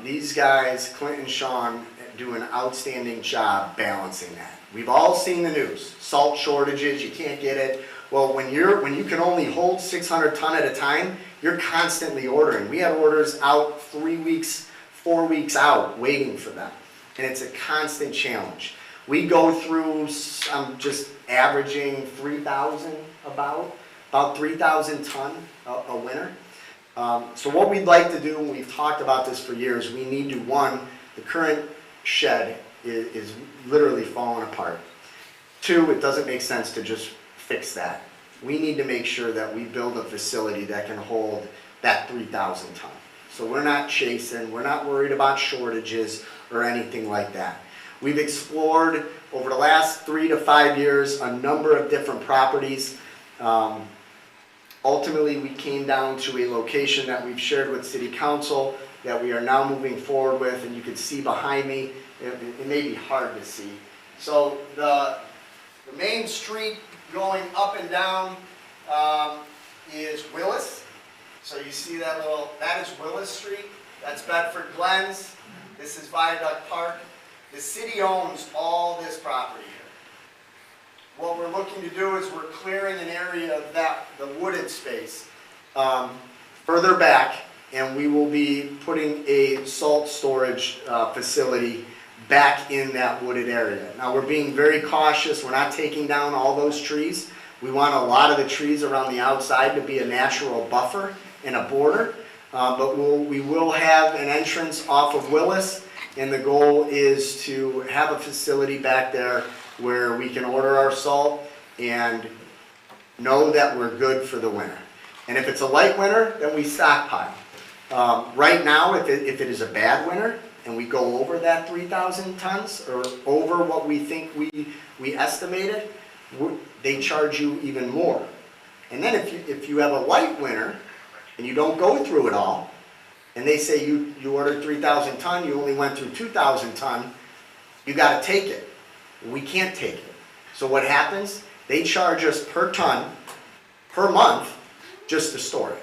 Speaker 4: These guys, Clint and Sean, do an outstanding job balancing that. We've all seen the news, salt shortages, you can't get it. Well, when you can only hold 600 ton at a time, you're constantly ordering. We have orders out 3 weeks, 4 weeks out waiting for them. And it's a constant challenge. We go through, I'm just averaging 3,000 about 3,000 ton a winter. So what we'd like to do, and we've talked about this for years, we need to, one, the current shed is literally falling apart. 2, it doesn't make sense to just fix that. We need to make sure that we build a facility that can hold that 3,000 ton. So we're not chasing, we're not worried about shortages or anything like that. We've explored over the last 3 to 5 years a number of different properties. Ultimately, we came down to a location that we've shared with City Council that we are now moving forward with, and you can see behind me, it may be hard to see. So the main street going up and down is Willis. So you see that that is Willis Street, that's Bedford Glens, this is Viaduct Park. The city owns all this property here. What we're looking to do is we're clearing an area of the wooded space further back, and we will be putting a salt storage facility back in that wooded area. Now we're being very cautious, we're not taking down all those trees. We want a lot of the trees around the outside to be a natural buffer and a border, but we will have an entrance off of Willis, and the goal is to have a facility back there where we can order our salt and know that we're good for the winter. And if it's a light winter, then we stockpile. Right now, if it is a bad winter and we go over that 3,000 tons or over what we think we estimated, they charge you even more. And then if you have a light winter and you don't go through it all, and they say you ordered 3,000 ton, you only went through 2,000 ton, you got to take it. We can't take it. So what happens? They charge us per ton, per month, just to store it.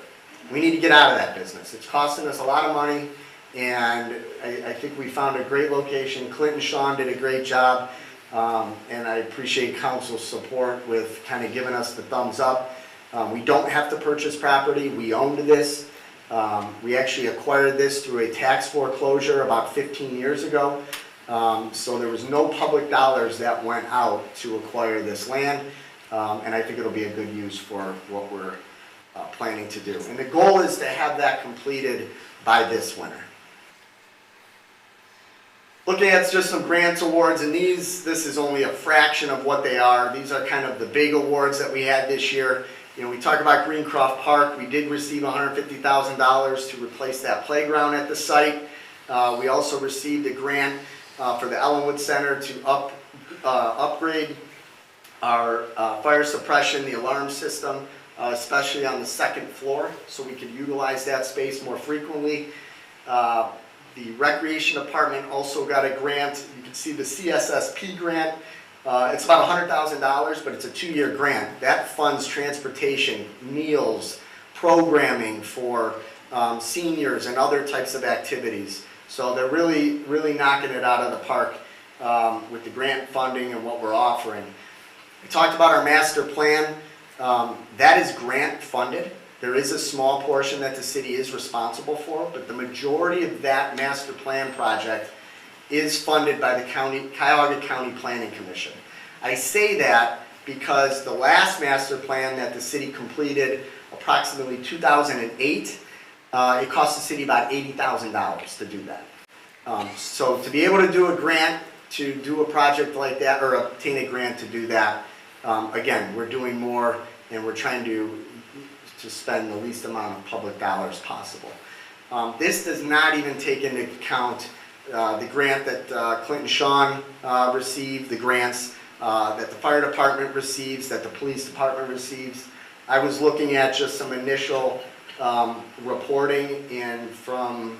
Speaker 4: We need to get out of that business. It's costing us a lot of money, and I think we found a great location. Clint and Sean did a great job, and I appreciate council's support with kind of giving us the thumbs up. We don't have to purchase property. We owned this. We actually acquired this through a tax foreclosure about 15 years ago. So there was no public dollars that went out to acquire this land, and I think it'll be a good use for what we're planning to do. And the goal is to have that completed by this winter. Looking at just some grants awards, and this is only a fraction of what they are. These are kind of the big awards that we had this year. You know, we talk about Greencroft Park. We did receive $150,000 to replace that playground at the site. We also received a grant for the Ellenwood Center to upgrade our fire suppression, the alarm system, especially on the second floor, so we could utilize that space more frequently. The Recreation Department also got a grant. You can see the CSSP grant. It's about $100,000, but it's a 2-year grant. That funds transportation, meals, programming for seniors and other types of activities. So they're really, really knocking it out of the park with the grant funding and what we're offering. We talked about our master plan. That is grant funded. There is a small portion that the city is responsible for, but the majority of that master plan project is funded by the Cuyahoga County Planning Commission. I say that because the last master plan that the city completed approximately 2008, it costs the city about $80,000 to do that. So to be able to do a grant, to do a project like that, or obtain a grant to do that, again, we're doing more and we're trying to spend the least amount of public dollars possible. This does not even take into account the grant that Clinton Shawn received, the grants that the fire department receives, that the police department receives. I was looking at just some initial reporting, and from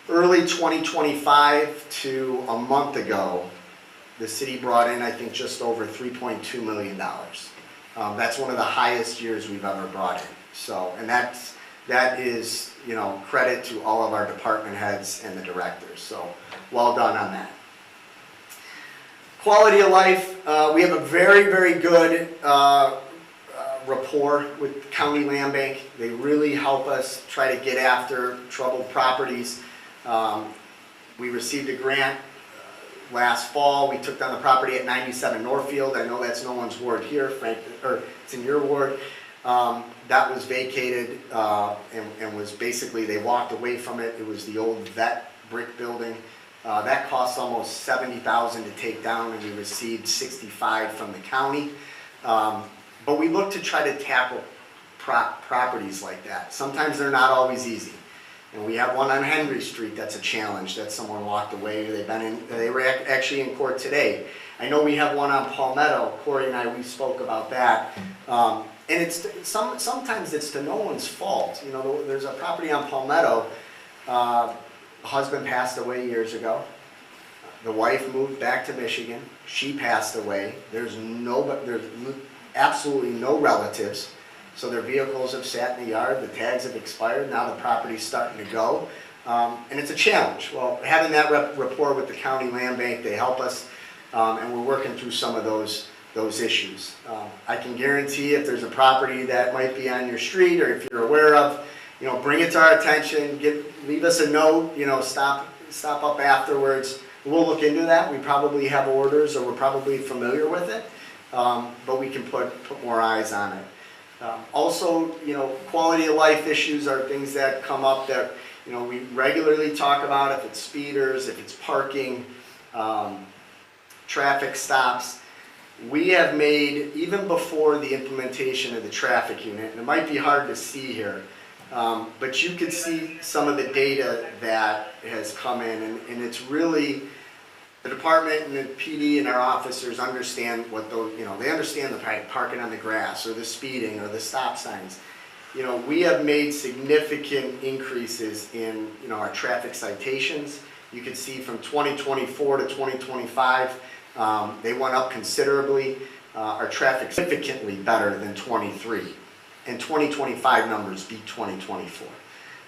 Speaker 4: early 2025 to a month ago, the city brought in, I think, just over $3.2 million. That's one of the highest years we've ever brought in. So, and that is, you know, credit to all of our department heads and the directors. So, well done on that. Quality of life, we have a very, very good rapport with County Land Bank. They really help us try to get after troubled properties. We received a grant last fall. We took down the property at 97 Northfield. I know that's no one's ward here, Frank, or it's in your ward. That was vacated and was basically, they walked away from it. It was the old vet brick building. That cost almost $70,000 to take down, and we received $65,000 from the county. But we look to try to tackle properties like that. Sometimes they're not always easy. And we have one on Henry Street that's a challenge, that someone walked away. They were actually in court today. I know we have one on Palmetto. Corey and I, we spoke about that. And it's sometimes it's to no one's fault. You know, there's a property on Palmetto. The husband passed away years ago. The wife moved back to Michigan. She passed away. There's absolutely no relatives. So their vehicles have sat in the yard, the tags have expired, now the property's starting to go. And it's a challenge. Well, having that rapport with the County Land Bank, they help us, and we're working through some of those issues. I can guarantee if there's a property that might be on your street, or if you're aware of, you know, bring it to our attention, leave us a note, you know, stop up afterwards. We'll look into that. We probably have orders, or we're probably familiar with it, but we can put more eyes on it. Also, you know, quality of life issues are things that come up that, you know, we regularly talk about, if it's speeders, if it's parking, traffic stops. We have made, even before the implementation of the traffic unit, and it might be hard to see here, but you can see some of the data that has come in, and it's really, the department and the PD and our officers understand what those, you know, they understand the parking on the grass, or the speeding, or the stop signs. You know, we have made significant increases in, you know, our traffic citations. You can see from 2024 to 2025, they went up considerably. Our traffic significantly better than 23. And 2025 numbers beat 2024.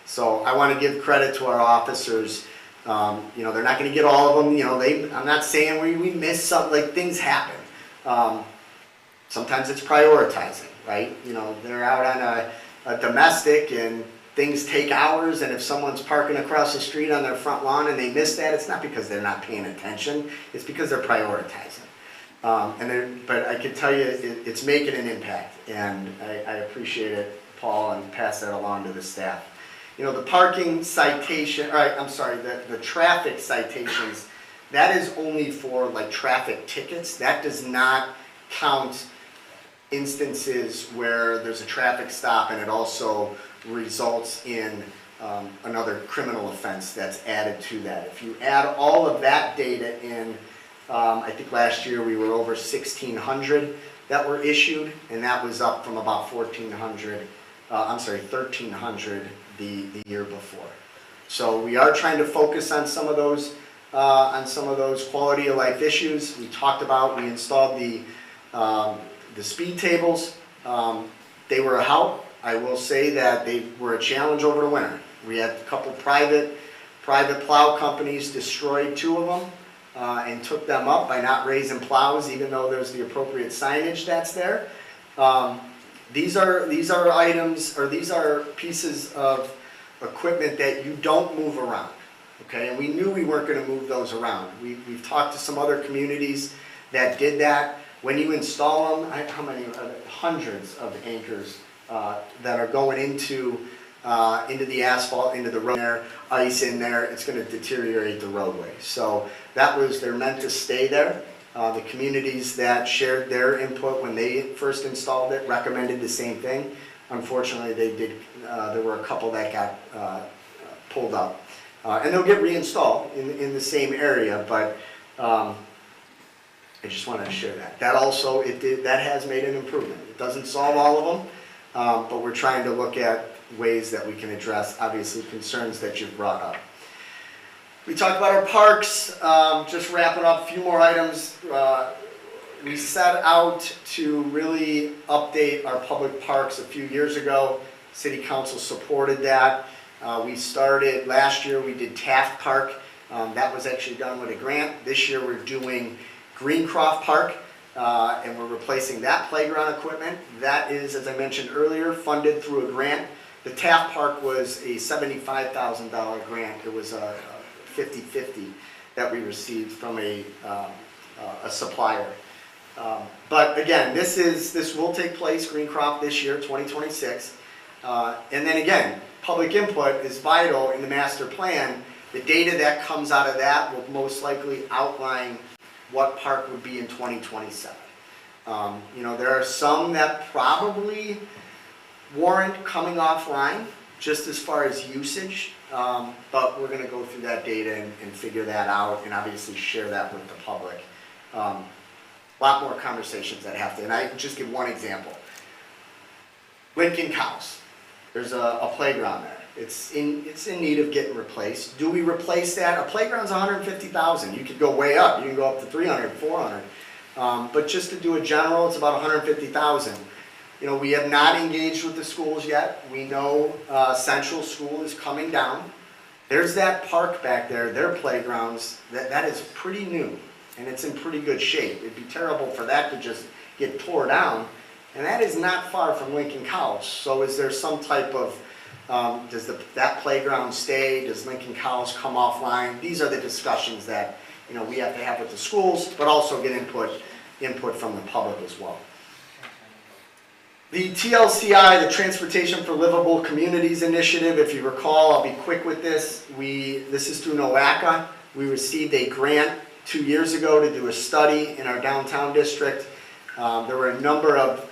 Speaker 4: So I want to give credit to our officers. You know, they're not going to get all of them. You know, I'm not saying we miss something, like things happen. Sometimes it's prioritizing, right? You know, they're out on a domestic and things take hours, and if someone's parking across the street on their front lawn and they miss that, it's not because they're not paying attention, it's because they're prioritizing. But I can tell you it's making an impact, and I appreciate it, Paul, and pass that along to the staff. You know, the parking citation, the traffic citations, that is only for like traffic tickets. That does not count instances where there's a traffic stop and it also results in another criminal offense that's added to that. If you add all of that data in, I think last year we were over 1,600 that were issued, and that was up from about 1,300 the year before. So we are trying to focus on some of those quality of life issues. We talked about, we installed the speed tables. They were a help. I will say that they were a challenge over the winter. We had a couple private plow companies destroyed 2 of them and took them up by not raising plows, even though there's the appropriate signage that's there. These are items, or these are pieces of equipment that you don't move around, okay? And we knew we weren't going to move those around. We've talked to some other communities that did that. When you install them, how many? Hundreds of anchors that are going into into the asphalt, into the road there, ice in there, it's gonna deteriorate the roadway. So they're meant to stay there. The communities that shared their input when they first installed it recommended the same thing. Unfortunately, there were a couple that got pulled up. And they'll get reinstalled in the same area, but I just wanted to share that. That also, that has made an improvement. It doesn't solve all of them, but we're trying to look at ways that we can address, obviously, concerns that you've brought up. We talked about our parks, just wrapping up a few more items. We set out to really update our public parks a few years ago. City Council supported that. We started, last year we did Taft Park. That was actually done with a grant. This year we're doing Greencroft Park, and we're replacing that playground equipment. That is, as I mentioned earlier, funded through a grant. The Taft Park was a $75,000 grant. It was a 50-50 that we received from a supplier. But again, this will take place, Greencroft, this year, 2026. And then again, public input is vital in the master plan. The data that comes out of that will most likely outline what park would be in 2027. There are some that probably warrant coming offline, just as far as usage, but we're going to go through that data and figure that out, and obviously share that with the public. A lot more conversations that have to, and I just give one example. Lincoln Cows, there's a playground there. It's in need of getting replaced. Do we replace that? A playground's $150,000. You could go way up. You can go up to $300, $400. But just to do a general, it's about $150,000. We have not engaged with the schools yet. We know Central School is coming down. There's that park back there, their playgrounds, that is pretty new, and it's in pretty good shape. It'd be terrible for that to just get tore down, and that is not far from Lincoln Cows. So is there some type of, does that playground stay? Does Lincoln Cows come offline? These are the discussions that we have to have with the schools, but also get input from the public as well. The TLCI, the Transportation for Livable Communities Initiative, if you recall, I'll be quick with this. This is through NOACA. We received a grant 2 years ago to do a study in our downtown district. There were a number of,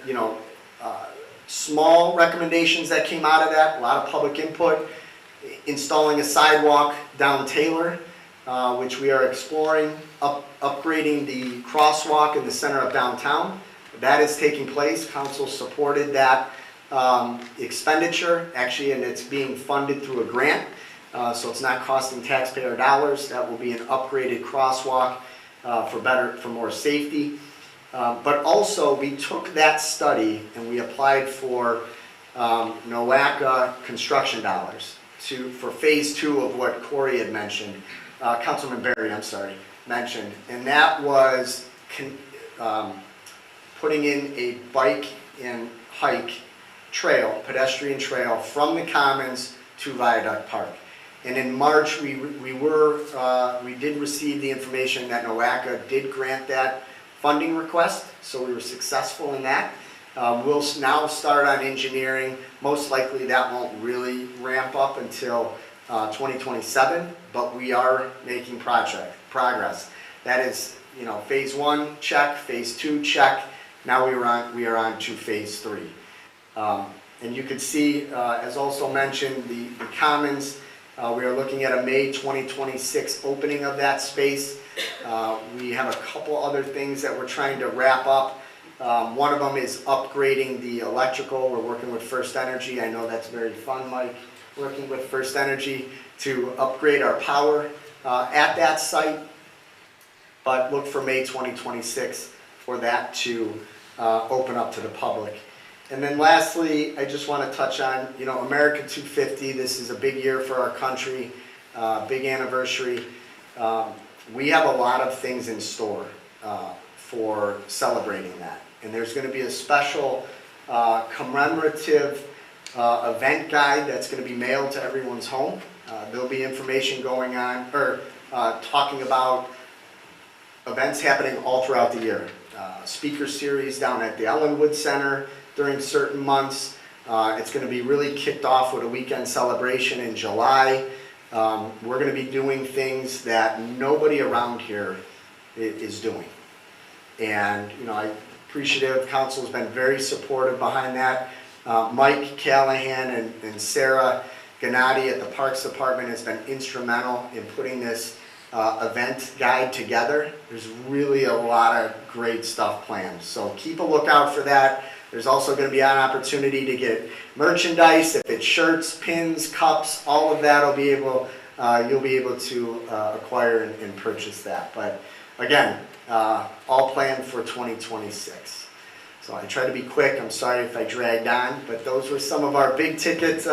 Speaker 4: small recommendations that came out of that, a lot of public input. Installing a sidewalk down Taylor, which we are exploring, upgrading the crosswalk in the center of downtown. That is taking place. Council supported that expenditure, actually, and it's being funded through a grant, so it's not costing taxpayer dollars. That will be an upgraded crosswalk for more safety. But also, we took that study and we applied for NOACA construction dollars for phase 2 of what Corey had mentioned, Councilman Berry, mentioned, and that was putting in a bike and hike trail, pedestrian trail from the Commons to Viaduct Park. And in March, we did receive the information that NOACA did grant that funding request, so we were successful in that. We'll now start on engineering. Most likely that won't really ramp up until 2027, but we are making progress. That is, phase 1 check, phase 2 check. Now we are on to phase 3. And you can see, as also mentioned, the Commons, we are looking at a May 2026 opening of that space. We have a couple other things that we're trying to wrap up. One of them is upgrading the electrical. We're working with First Energy. I know that's very fun, Mike, working with First Energy to upgrade our power at that site. But look for May 2026 for that to open up to the public. And then lastly, I just want to touch on, America 250. This is a big year for our country, big anniversary. We have a lot of things in store for celebrating that. And there's going to be a special commemorative event guide that's going to be mailed to everyone's home. There'll be information going on, or talking about events happening all throughout the year. Speaker series down at the Ellenwood Center during certain months, It's going to be really kicked off with a weekend celebration in July. We're going to be doing things that nobody around here is doing. And, you know, I'm appreciative, council's been very supportive behind that. Mike Callahan and Sarah Gennady at the Parks Department has been instrumental in putting this event guide together. There's really a lot of great stuff planned, so keep a lookout for that. There's also going to be an opportunity to get merchandise, if it's shirts, pins, cups, all of that will be able, you'll be able to acquire and purchase that. But again, all planned for 2026. So I try to be quick, I'm sorry if I dragged on, but those were some of our big ticket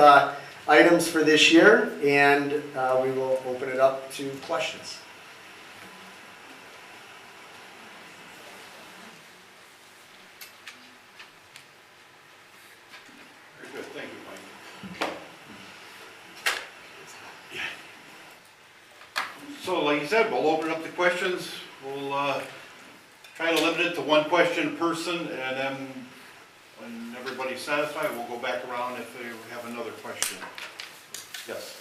Speaker 4: items for this year, and we will open it up to questions.
Speaker 1: Very good, thank you, Mike. Yeah. So like you said, we'll open up the questions. We'll try to limit it to one question per person, and then when everybody's satisfied, we'll go back around if they have another question. Yes.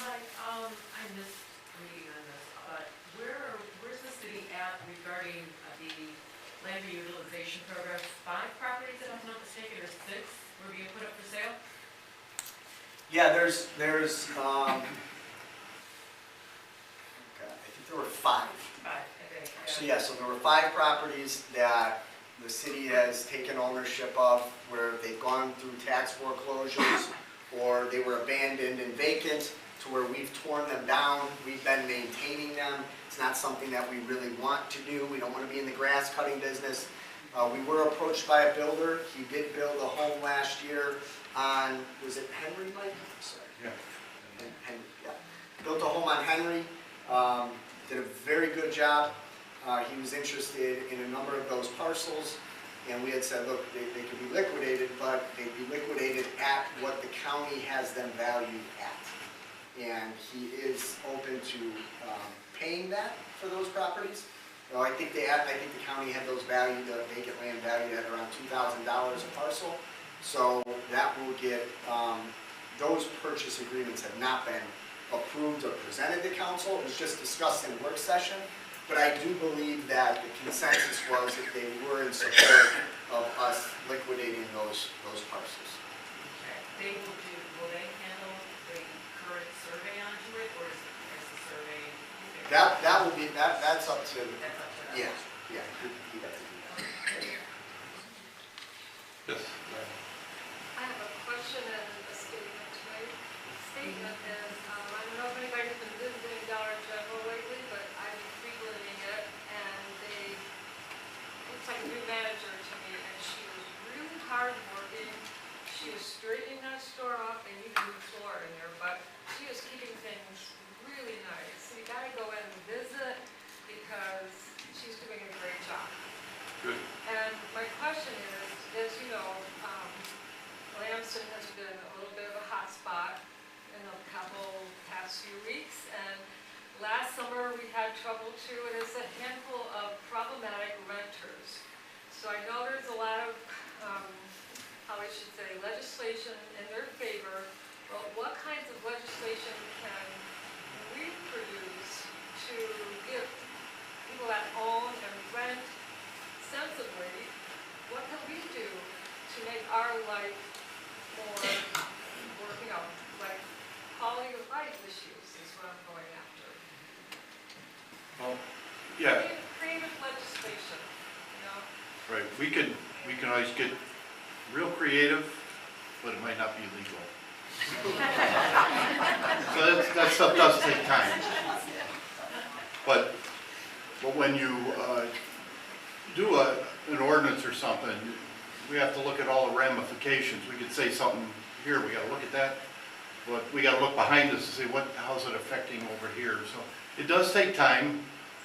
Speaker 7: Mike, I missed reading on this, but where's the city at regarding the land reutilization program? 5 properties, if I'm not mistaken, or 6 were being put up for sale?
Speaker 4: Yeah, there's okay, I think there were 5.
Speaker 7: 5, I think.
Speaker 4: So yeah, so there were 5 properties that the city has taken ownership of, where they've gone through tax foreclosures, or they were abandoned and vacant, to where we've torn them down, we've been maintaining them. It's not something that we really want to do. We don't want to be in the grass cutting business. We were approached by a builder. He did build a home last year on, was it Henry, Mike? Sorry.
Speaker 1: Yeah.
Speaker 4: Henry, yeah. Built a home on Henry, did a very good job. He was interested in a number of those parcels, and we had said, look, they could be liquidated, but they'd be liquidated at what the county has them valued at. And he is open to paying that for those properties. So I think the county had those valued, the vacant land valued at around $2,000 a parcel. So that will get, those purchase agreements have not been approved or presented to council. It was just discussed in work session. But I do believe that the consensus was that they were in support of us liquidating those parcels.
Speaker 7: Okay. Will they handle the current survey onto it, or is the survey?
Speaker 4: That will be, that's up to,
Speaker 7: That's up to them.
Speaker 4: yeah, he'd have to do that.
Speaker 1: Yes.
Speaker 8: I have a question and a statement to make. Statement is, I don't know if anybody's been visiting Dollar General lately, but I've been frequenting it, and looks like a new manager to me, and she was really hardworking. She was straightening that store up, and you can floor in there, but she was keeping things really nice. So you gotta go in and visit, because she's doing a great job.
Speaker 1: Good.
Speaker 8: And my question is, as you know, Lamson has been a little bit of a hot spot in a couple past few weeks, and last summer we had trouble too, and it's a handful of problematic renters. So I know there's a lot of, how I should say, legislation in their favor, but what kinds of legislation can we produce to give people that own and rent sensibly? What can we do to make our life more, like quality of life issues is what I'm going after.
Speaker 1: Well, yeah,
Speaker 8: Creative legislation, you know?
Speaker 1: right. We can always get real creative, but it might not be legal. So that stuff does take time. But when you do an ordinance or something, we have to look at all the ramifications. We could say something here, we gotta look at that, but we gotta look behind us to see how's it affecting over here. So it does take time.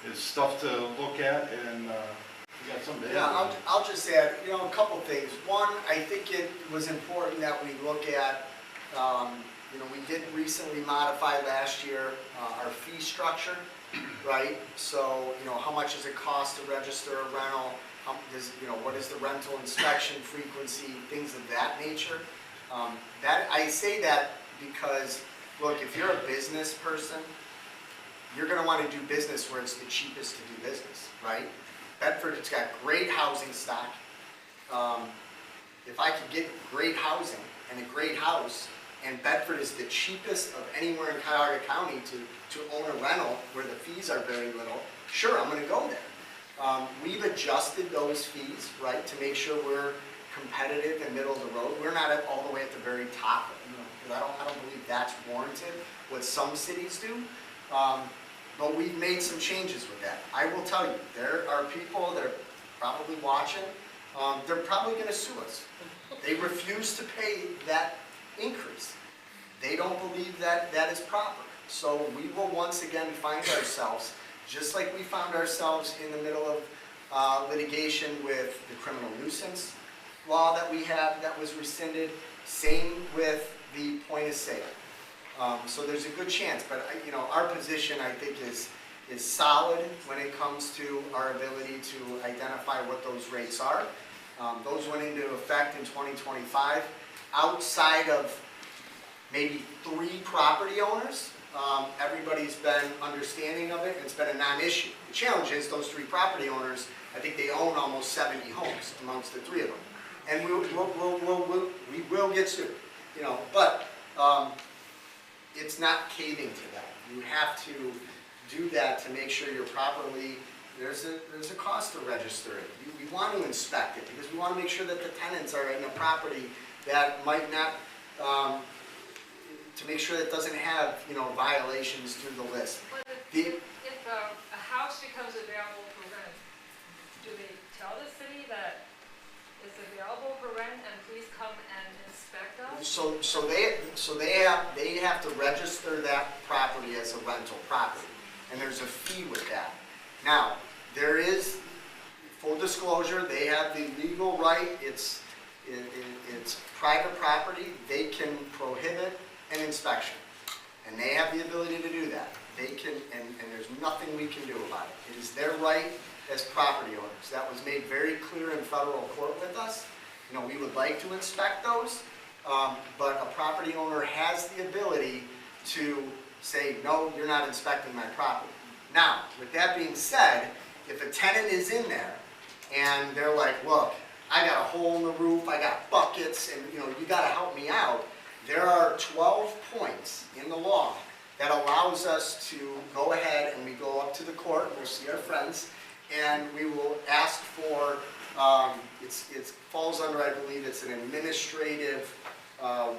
Speaker 1: It's stuff to look at, and you got something to add?
Speaker 4: Yeah, I'll just add, you know, a couple things. One, I think it was important that we look at, you know, we did recently modify last year our fee structure, right? So, you know, how much does it cost to register a rental? what is the rental inspection frequency, things of that nature. I say that because, look, if you're a business person, you're gonna wanna do business where it's the cheapest to do business, right? Bedford, it's got great housing stock. If I could get great housing and a great house, and Bedford is the cheapest of anywhere in Cuyahoga County to own a rental where the fees are very little, sure, I'm gonna go there. We've adjusted those fees, right, to make sure we're competitive and middle of the road. We're not all the way at the very top, because I don't believe that's warranted, what some cities do. But we've made some changes with that. I will tell you, there are people that are probably watching, they're probably gonna sue us. They refuse to pay that increase. They don't believe that that is proper. So we will once again find ourselves, just like we found ourselves in the middle of litigation with the criminal nuisance law that we had that was rescinded, same with the point of sale. So there's a good chance, but our position, I think, is solid when it comes to our ability to identify what those rates are. Those went into effect in 2025. Outside of maybe 3 property owners, everybody's been understanding of it, and it's been a non-issue. The challenge is those 3 property owners, I think they own almost 70 homes amongst the 3 of them. And we will get sued, but it's not caving to that. You have to do that to make sure you're properly, there's a cost to register it. We want to inspect it because we want to make sure that the tenants are in a property that might not, to make sure that it doesn't have, violations through the list.
Speaker 8: But if a house becomes available for rent, do they tell the city that it's available for rent and please come and inspect us?
Speaker 4: So they have to register that property as a rental property, and there's a fee with that. Now, there is, full disclosure, they have the legal right, it's private property, they can prohibit an inspection, and they have the ability to do that. They can, and there's nothing we can do about it. It is their right as property owners. That was made very clear in federal court with us. We would like to inspect those, but a property owner has the ability to say, no, you're not inspecting my property. Now, with that being said, if a tenant is in there and they're like, look, I got a hole in the roof, I got buckets, and you gotta help me out, there are 12 points in the law that allows us to go ahead and we go up to the court, we'll see our friends, and we will ask for, it falls under, I believe it's an administrative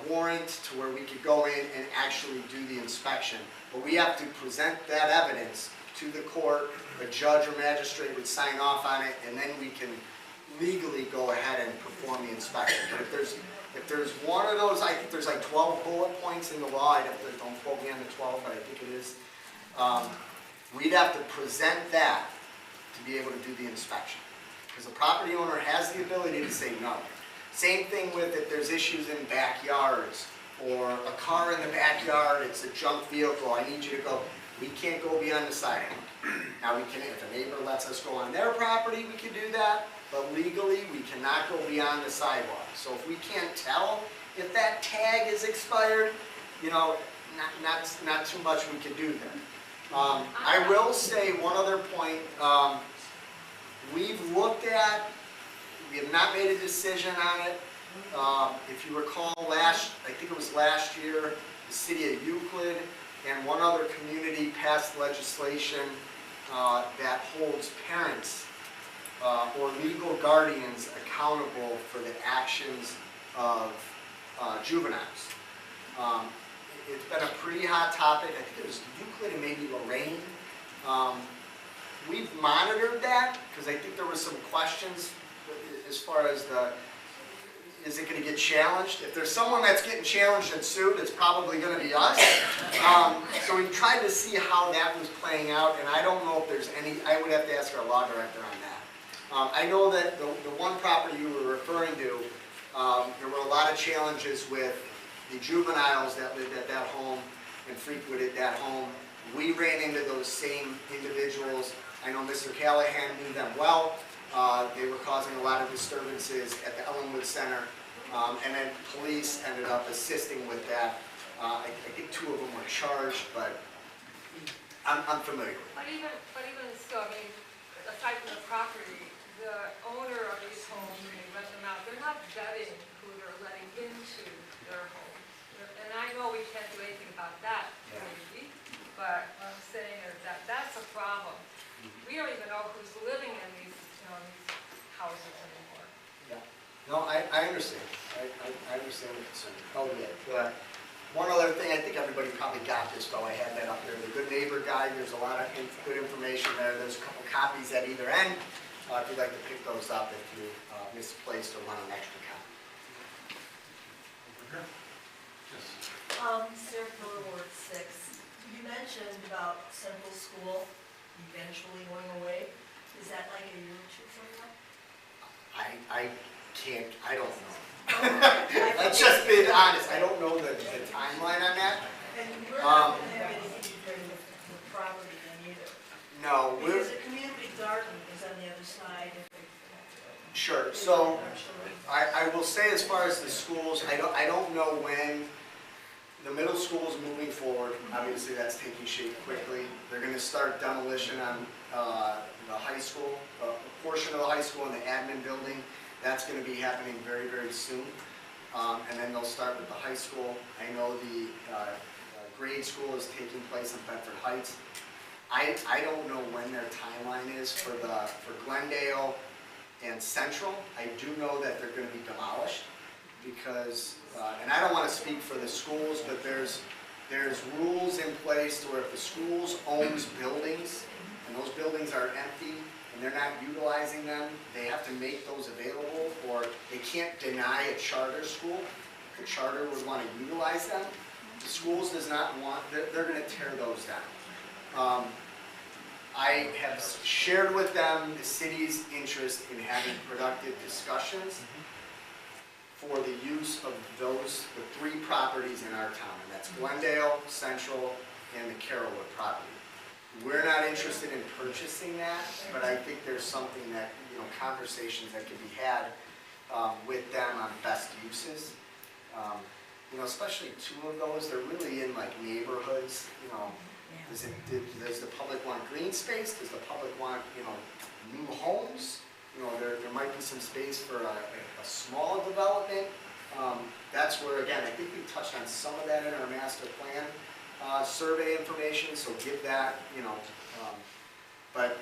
Speaker 4: warrant to where we could go in and actually do the inspection. But we have to present that evidence to the court, a judge or magistrate would sign off on it, and then we can legally go ahead and perform the inspection. But if there's one of those, I think there's like 12 bullet points in the law, don't quote me on the 12, but I think it is, we'd have to present that to be able to do the inspection. Because the property owner has the ability to say no. Same thing with if there's issues in backyards, or a car in the backyard, it's a junk vehicle, I need you to go. We can't go beyond the sidewalk. Now, we can, if a neighbor lets us go on their property, we can do that, but legally, we cannot go beyond the sidewalk. So if we can't tell if that tag is expired, not too much we can do there. I will say one other point. We've looked at, we have not made a decision on it. If you recall I think it was last year, the city of Euclid and one other community passed legislation that holds parents or legal guardians accountable for the actions of juveniles. It's been a pretty hot topic. I think it was Euclid and maybe Lorraine. We've monitored that because I think there were some questions as far as is it going to get challenged? If there's someone that's getting challenged and sued, it's probably going to be us. So we tried to see how that was playing out, and I don't know if there's any, I would have to ask our law director on that. I know that the one property you were referring to, there were a lot of challenges with the juveniles that lived at that home and frequented that home. We ran into those same individuals. I know Mr. Callahan knew them well. They were causing a lot of disturbances at the Ellenwood Center, and then police ended up assisting with that. I think 2 of them were charged, but I'm familiar with it.
Speaker 8: But even still, I mean, aside from the property, the owner of these homes, when they rent them out, they're not vetting who they're letting into their home. And I know we can't do anything about that, maybe, but what I'm saying is that that's a problem. We don't even know who's living in these, these houses anymore.
Speaker 4: Yeah. No, I understand. I understand the concern. Oh, yeah. But one other thing, I think everybody probably got this, though. I had that up there. The Good Neighbor Guide, there's a lot of good information there. There's a couple copies at either end. If you'd like to pick those up if you misplaced or want an extra copy.
Speaker 1: Yes.
Speaker 9: Sarah Pillar, Ward 6. You mentioned about Central School eventually going away. Is that like a year or 2 from now?
Speaker 4: I don't know.
Speaker 9: I
Speaker 4: Let's just be honest. I don't know the timeline on that.
Speaker 9: And we're not going to have anything to do with property then either.
Speaker 4: No,
Speaker 9: Because the community garden is on the other side.
Speaker 4: sure. So I will say, as far as the schools, I don't know when the middle school is moving forward. Obviously, that's taking shape quickly. They're going to start demolition on the high school, a portion of the high school in the admin building. That's going to be happening very, very soon. And then they'll start with the high school. I know the grade school is taking place in Bedford Heights. I don't know when their timeline is for Glendale and Central. I do know that they're going to be demolished because, and I don't want to speak for the schools, but there's rules in place to where if the schools owns buildings and those buildings are empty and they're not utilizing them, they have to make those available, or they can't deny a charter school. The charter would want to utilize them. The schools does not want, they're going to tear those down. I have shared with them the city's interest in having productive discussions for the use of the 3 properties in our town, and that's Glendale, Central, and the Carrollwood property. We're not interested in purchasing that, but I think there's something that, conversations that can be had with them on best uses. Especially 2 of those, they're really in like neighborhoods, does the public want green space? Does the public want, new homes? There might be some space for a small development. That's where, again, I think we touched on some of that in our master plan survey information, so give that, but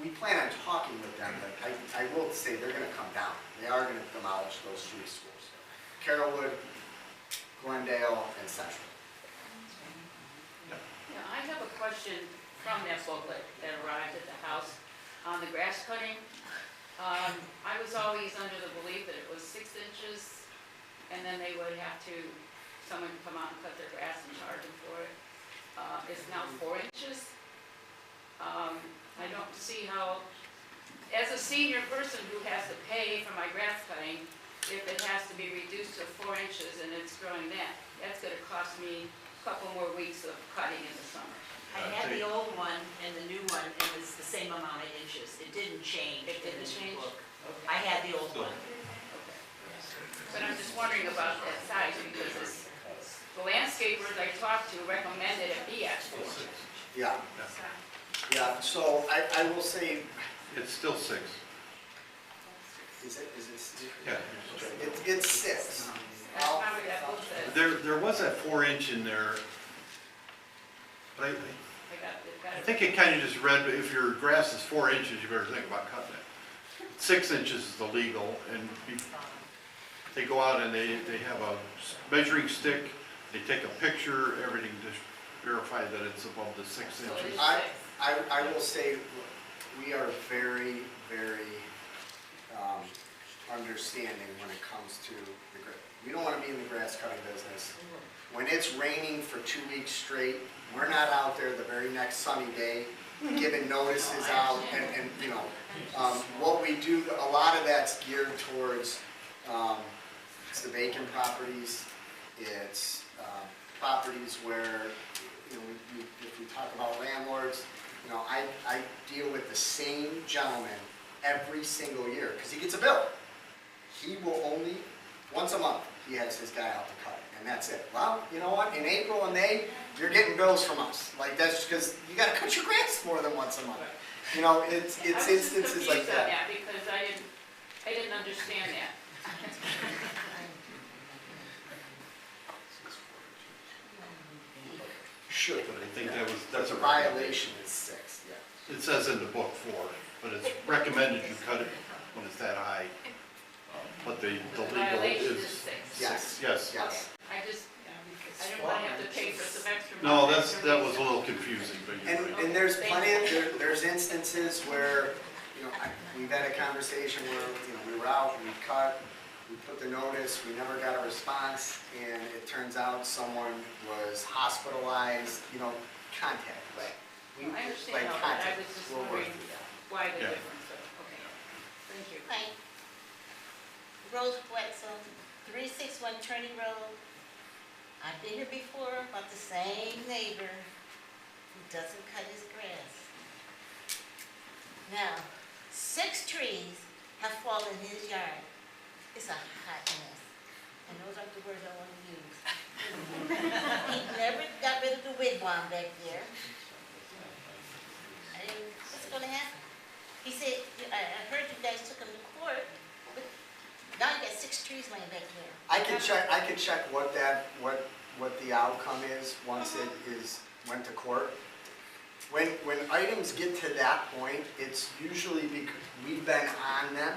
Speaker 4: we plan on talking with them, but I will say they're going to come down. They are going to demolish those 3 schools. Carrollwood, Glendale, and Central.
Speaker 10: Yeah, I have a question from that booklet that arrived at the house on the grass cutting. I was always under the belief that it was 6 inches, and then they would have someone come out and cut their grass and charge them for it. It's now 4 inches. I don't see how, as a senior person who has to pay for my grass cutting, if it has to be reduced to 4 inches and it's growing that's gonna cost me a couple more weeks of cutting in the summer.
Speaker 9: I had the old one and the new one, and it's the same amount of inches. It didn't change.
Speaker 10: It didn't change?
Speaker 9: Okay. I had the old one.
Speaker 10: Okay. But I'm just wondering about that size because the landscapers I talked to recommended it be at 4.
Speaker 4: Yeah, yeah, so I will say,
Speaker 1: It's still 6.
Speaker 4: is it,
Speaker 1: Yeah.
Speaker 4: it's 6.
Speaker 10: That's probably that book says.
Speaker 1: There was that 4-inch in there, but
Speaker 10: They got
Speaker 1: I
Speaker 10: it.
Speaker 1: think it kind of just read, if your grass is 4 inches, you better think about cutting it. 6 inches is the legal, and they go out and they have a measuring stick, they take a picture, everything to verify that it's above the 6
Speaker 10: So it
Speaker 1: inches.
Speaker 10: is
Speaker 4: I will say, we are very, very understanding when it comes to the grass. We don't want to be in the grass cutting business. When it's raining for 2 weeks straight, we're not out there the very next sunny day giving notices out and what we do, a lot of that's geared towards, it's the vacant properties, it's properties where, if we talk about landlords, I deal with the same gentleman every single year, because he gets a bill. He will only, once a month, he has his guy out to cut it, and that's it. Well, you know what, in April and May, you're getting bills from us. Like, that's because you gotta cut your grass more than once a month. You know, it's instances like
Speaker 10: confused on
Speaker 4: that.
Speaker 10: because I didn't understand that.
Speaker 4: Should,
Speaker 1: But I think that's
Speaker 4: that's
Speaker 1: a
Speaker 4: a
Speaker 1: violation.
Speaker 4: violation, is 6, yeah.
Speaker 1: It says in the book 4, but it's recommended you cut it when it's that high. But the legal
Speaker 10: Violation is
Speaker 1: is,
Speaker 10: 6.
Speaker 4: Yes,
Speaker 1: yes.
Speaker 4: yes.
Speaker 10: I didn't want to have to pay for some extra.
Speaker 1: No,
Speaker 10: money.
Speaker 1: that was a little confusing, but you're right.
Speaker 4: And there's plenty of, there's instances where, you know, we've had a conversation where, you know, we were out, we cut, we put the notice, we never got a response, and it turns out someone was hospitalized, you know, contact, like. we-
Speaker 10: I understand
Speaker 4: like
Speaker 10: all that, I
Speaker 4: contact.
Speaker 10: was just
Speaker 4: We'll work
Speaker 10: wondering
Speaker 4: through that.
Speaker 10: why the
Speaker 1: Yeah.
Speaker 10: difference, so, okay, thank you.
Speaker 11: Hi. Rose Wetzel, 361 Turney Road. I've been here before about the same neighbor who doesn't cut his grass. Now, 6 trees have fallen in his yard. It's a hot mess. And those aren't the words I want to use. He never got rid of the wigwam back there. And what's going to happen? He said, I heard you guys took him to court, but now you got 6 trees laying back there.
Speaker 4: I can check what the outcome is once it went to court. When items get to that point, it's usually because we've been on them.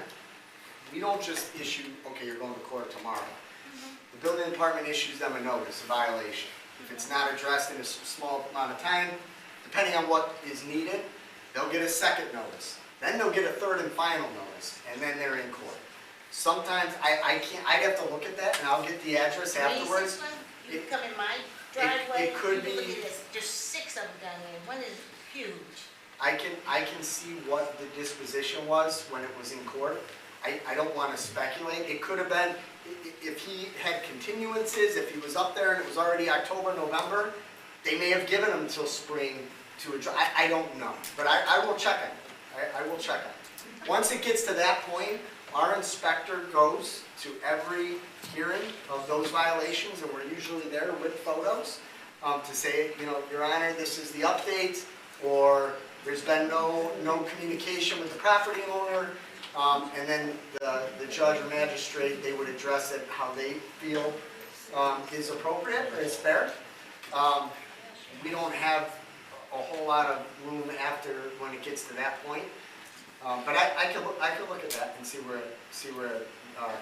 Speaker 4: We don't just issue, okay, you're going to court tomorrow. The building department issues them a notice, a violation. If it's not addressed in a small amount of time, depending on what is needed, they'll get a second notice. Then they'll get a third and final notice, and then they're in court. Sometimes, I'd have to look at that, and I'll get the address afterwards.
Speaker 11: 361? You come in my driveway,
Speaker 4: it could
Speaker 11: you can look
Speaker 4: be-
Speaker 11: at this. There's 6 of them down there, one is huge.
Speaker 4: I can see what the disposition was when it was in court. I don't want to speculate. It could have been, if he had continuances, if he was up there and it was already October, November, they may have given him until spring to address. I don't know, but I will check it. I will check it. Once it gets to that point, our inspector goes to every hearing of those violations, and we're usually there with photos to say, you know, Your Honor, this is the update, or there's been no communication with the property owner, and then the judge or magistrate, they would address it how they feel is appropriate or is fair. We don't have a whole lot of room after when it gets to that point. But I can look at that and see where it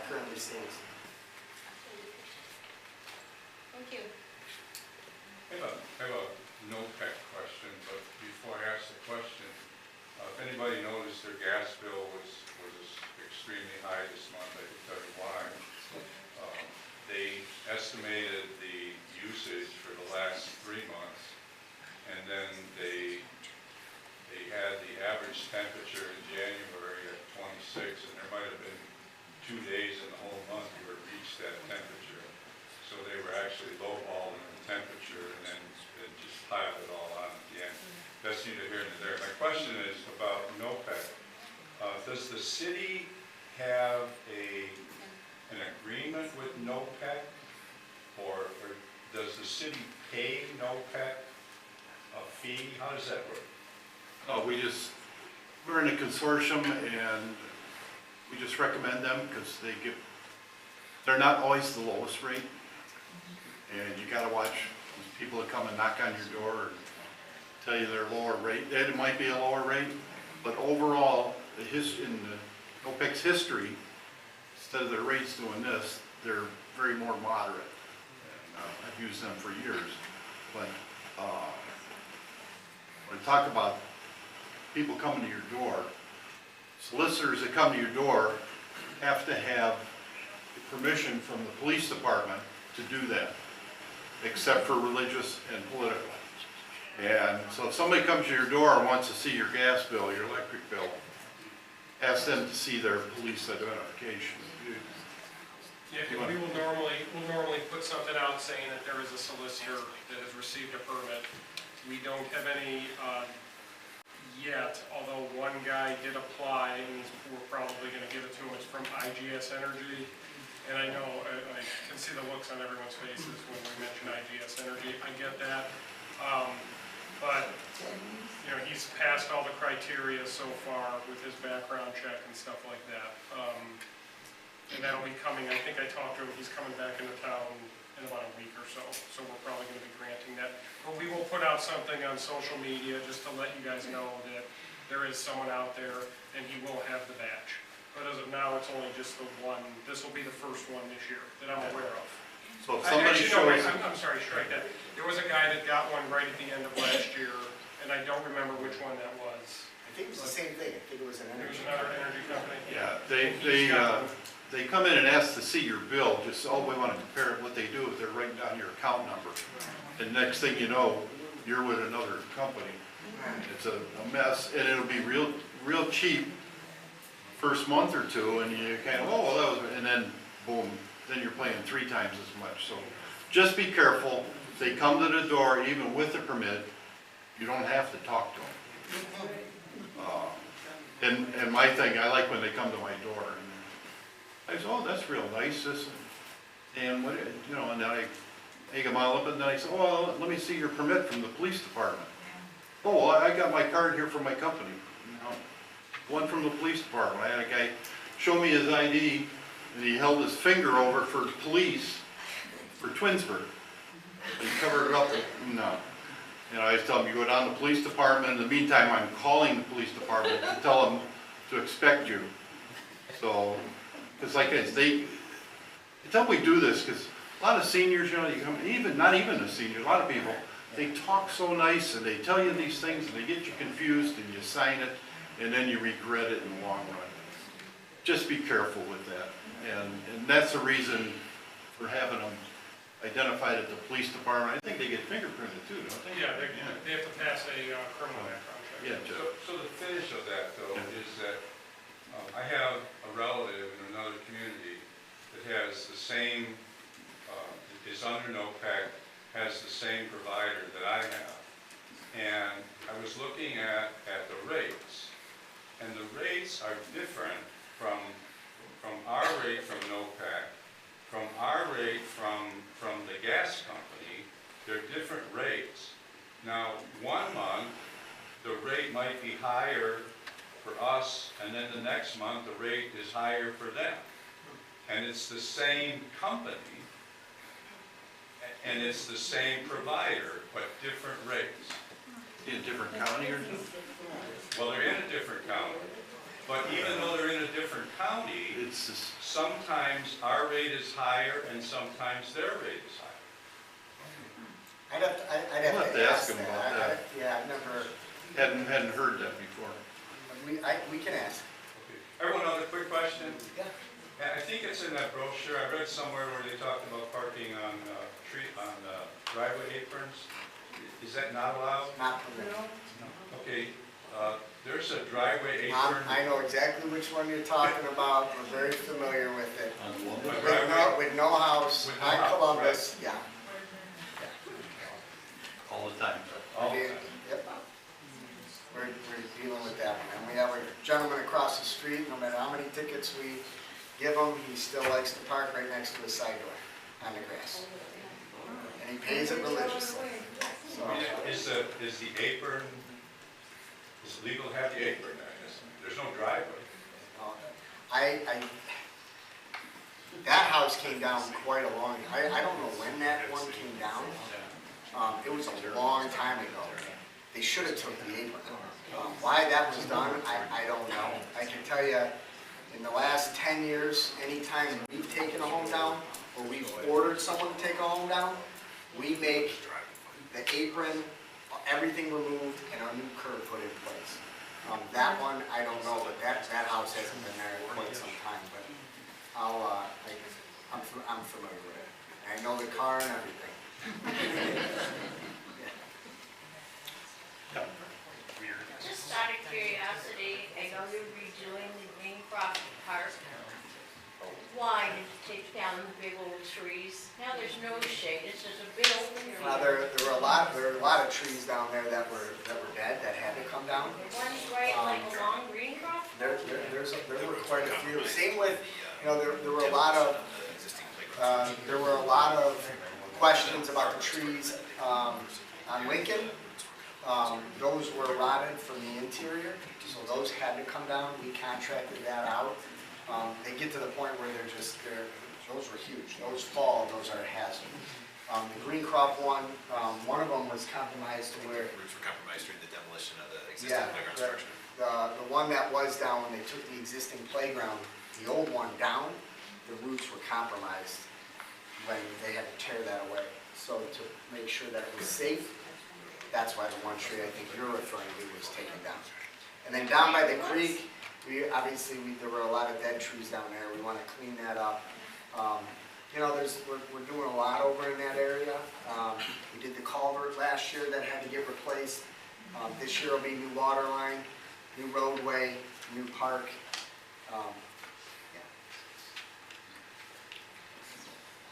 Speaker 4: currently stands.
Speaker 11: Thank you.
Speaker 12: I have a no-tech question, but before I ask the question, if anybody noticed their gas bill was extremely high this month, I can tell you why. They estimated the usage for the last 3 months, and then they had the average temperature in January at 26, and there might have been 2 days in the whole month where it reached that temperature. So they were actually lowballing the temperature and then just piled it all on at the end. That's neither here nor there. My question is about NOPEC. Does the city have an agreement with NOPEC? Or does the city pay NOPEC a fee? How does that work?
Speaker 1: We're in a consortium and we just recommend them because they're not always the lowest rate. And you gotta watch these people that come and knock on your door and tell you they're lower rate. It might be a lower rate, but overall, in the OPEC's history, instead of their rates doing this, they're very more moderate. I've used them for years, but when I talk about people coming to your door, solicitors that come to your door have to have permission from the police department to do that, except for religious and political. And so if somebody comes to your door and wants to see your gas bill, your electric bill, ask them to see their police identification.
Speaker 13: Yeah, we will normally put something out saying that there is a solicitor that has received a permit. We don't have any yet, although one guy did apply, and we're probably gonna give it to him. It's from IGS Energy. And I know, I can see the looks on everyone's faces when we mention IGS Energy. I get that. But, you know, he's passed all the criteria so far with his background check and stuff like that. And that'll be coming, I think I talked to him, he's coming back into town in about a week or so. So we're probably gonna be granting that. But we will put out something on social media just to let you guys know that there is someone out there and he will have the badge. But as of now, it's only just the one, this will be the first one this year that I'm aware of.
Speaker 1: So if somebody
Speaker 13: Actually, no,
Speaker 1: shows,
Speaker 13: I'm sorry, strike that. There was a guy that got one right at the end of last year, and I don't remember which one that was.
Speaker 4: I think it was the same thing, I think it was an
Speaker 13: It was
Speaker 4: energy.
Speaker 13: another energy company.
Speaker 1: yeah,
Speaker 13: He's got one.
Speaker 1: they come in and ask to see your bill, just, oh, we want to compare it. What they do is they're writing down your account number. And next thing you know, you're with another company. It's a mess, and it'll be real cheap first month or two, and you kind of, oh, well, that was, and then boom, then you're paying 3 times as much. So just be careful. If they come to the door, even with the permit, you don't have to talk to them. And my thing, I like when they come to my door, and I say, oh, that's real nice, this, and what, you know, and then I egg them all up, and then I say, oh, well, let me see your permit from the police department. Oh, well, I got my card here from my company, you know, one from the police department. I had a guy show me his ID, and he held his finger over for police for Twinsburg. He covered it up, no. You know, I just tell them, you go down to the police department. In the meantime, I'm calling the police department to tell them to expect you. So, because like I said, they tell we do this, because a lot of seniors, you know, you come, even, not even a senior, a lot of people, they talk so nice and they tell you these things and they get you confused and you sign it and then you regret it in the long run. Just be careful with that. And that's the reason for having them identified at the police department. I think they get fingerprinted too, don't they?
Speaker 13: Yeah, they have to pass a criminal background check.
Speaker 1: Yeah, just,
Speaker 12: So the finish of that though is that I have a relative in another community that has the same, is under NOPEC, has the same provider that I have. And I was looking at the rates, and the rates are different from our rate from NOPEC, from our rate from the gas company. They're different rates. Now, 1 month, the rate might be higher for us, and then the next month, the rate is higher for them. And it's the same company, and it's the same provider, but different rates.
Speaker 1: in a different county or something?
Speaker 12: Well, they're in a different county, but even though they're in a different county,
Speaker 1: It's just,
Speaker 12: sometimes our rate is higher and sometimes their rate is higher.
Speaker 4: I'd have to ask
Speaker 1: them
Speaker 4: that.
Speaker 1: about that.
Speaker 4: Yeah, I've never,
Speaker 1: hadn't heard that before.
Speaker 4: we can ask.
Speaker 12: Okay. Everyone, another quick question?
Speaker 4: Yeah.
Speaker 12: I think it's in that brochure, I read somewhere where they talked about parking on driveway aprons. Is that not allowed?
Speaker 4: Not permitted.
Speaker 12: Okay, there's a driveway apron.
Speaker 4: I know exactly which one you're talking about, we're very familiar with it. With no house,
Speaker 12: With no
Speaker 4: on
Speaker 12: house,
Speaker 4: Columbus, yeah.
Speaker 1: All the time.
Speaker 4: Yep. We're dealing with that one, and we have a gentleman across the street, no matter how many tickets we give him, he still likes to park right next to the side door on the grass. And he pays it religiously. So,
Speaker 12: Is the apron, is it legal to have the apron there? There's no driveway.
Speaker 4: that house came down quite a long, I don't know when that one came down. It was a long time ago. They should have took the apron. Why that was done, I don't know. I can tell you, in the last 10 years, anytime we've taken a home down, or we've ordered someone to take a home down, we make the apron, everything removed, and a new curb put in place. That one, I don't know, but that house hasn't been there in quite some time, but I'm familiar with it. I know the car and everything.
Speaker 10: Just out of curiosity, I know you're redoing the Green Cross Park. apply to take down the big old trees? Now there's no shade, it's just a big open tree.
Speaker 4: There were a lot of trees down there that were dead, that had to come down.
Speaker 10: One's right like along Greencroft?
Speaker 4: There were quite a few. Same with, there were a lot of, questions about the trees, on Lincoln. Those were rotted from the interior, so those had to come down. We contracted that out. They get to the point where those were huge. Those fall, those are a hazard. The Greencroft one of them was compromised to where,
Speaker 2: Roots were compromised during the demolition of the existing
Speaker 4: yeah,
Speaker 2: playground structure.
Speaker 4: the one that was down, when they took the existing playground, the old one down, the roots were compromised when they had to tear that away. So to make sure that it was safe, that's why the one tree I think you're referring to was taken down. And then down by the creek, there were a lot of dead trees down there. We want to clean that up. We're doing a lot over in that area. We did the culvert last year that had to get replaced. This year will be new water line, new roadway, new park.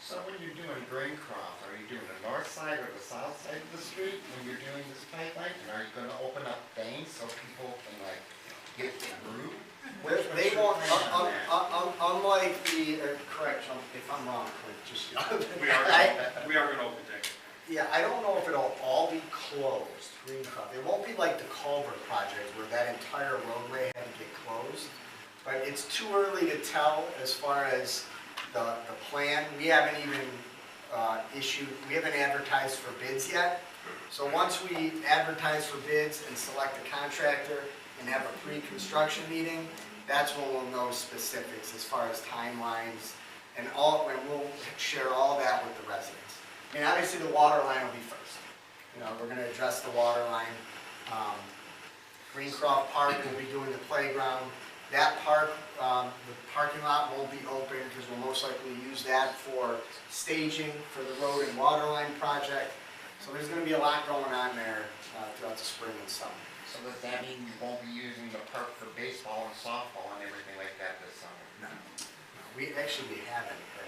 Speaker 14: So when you're doing Greencroft, are you doing the north side or the south side of the street when you're doing this pipeline? And are you gonna open up veins so people can get through?
Speaker 4: They won't, unlike correct, if I'm wrong, Clint, just.
Speaker 5: We are gonna open things.
Speaker 4: Yeah, I don't know if it'll all be closed, Greencroft. It won't be like the culvert project where that entire roadway had to get closed. But it's too early to tell as far as the plan. We haven't even we haven't advertised for bids yet. So once we advertise for bids and select a contractor and have a pre-construction meeting, that's when we'll know specifics as far as timelines and we'll share all that with the residents. I mean, obviously the water line will be first. We're gonna address the water line. Greencroft Park will be doing the playground. That park, the parking lot won't be open because we'll most likely use that for staging for the road and water line project. So there's going to be a lot going on there throughout the spring and summer.
Speaker 14: So does that mean you won't be using the park for baseball and softball and everything like that this summer?
Speaker 4: No. We haven't, but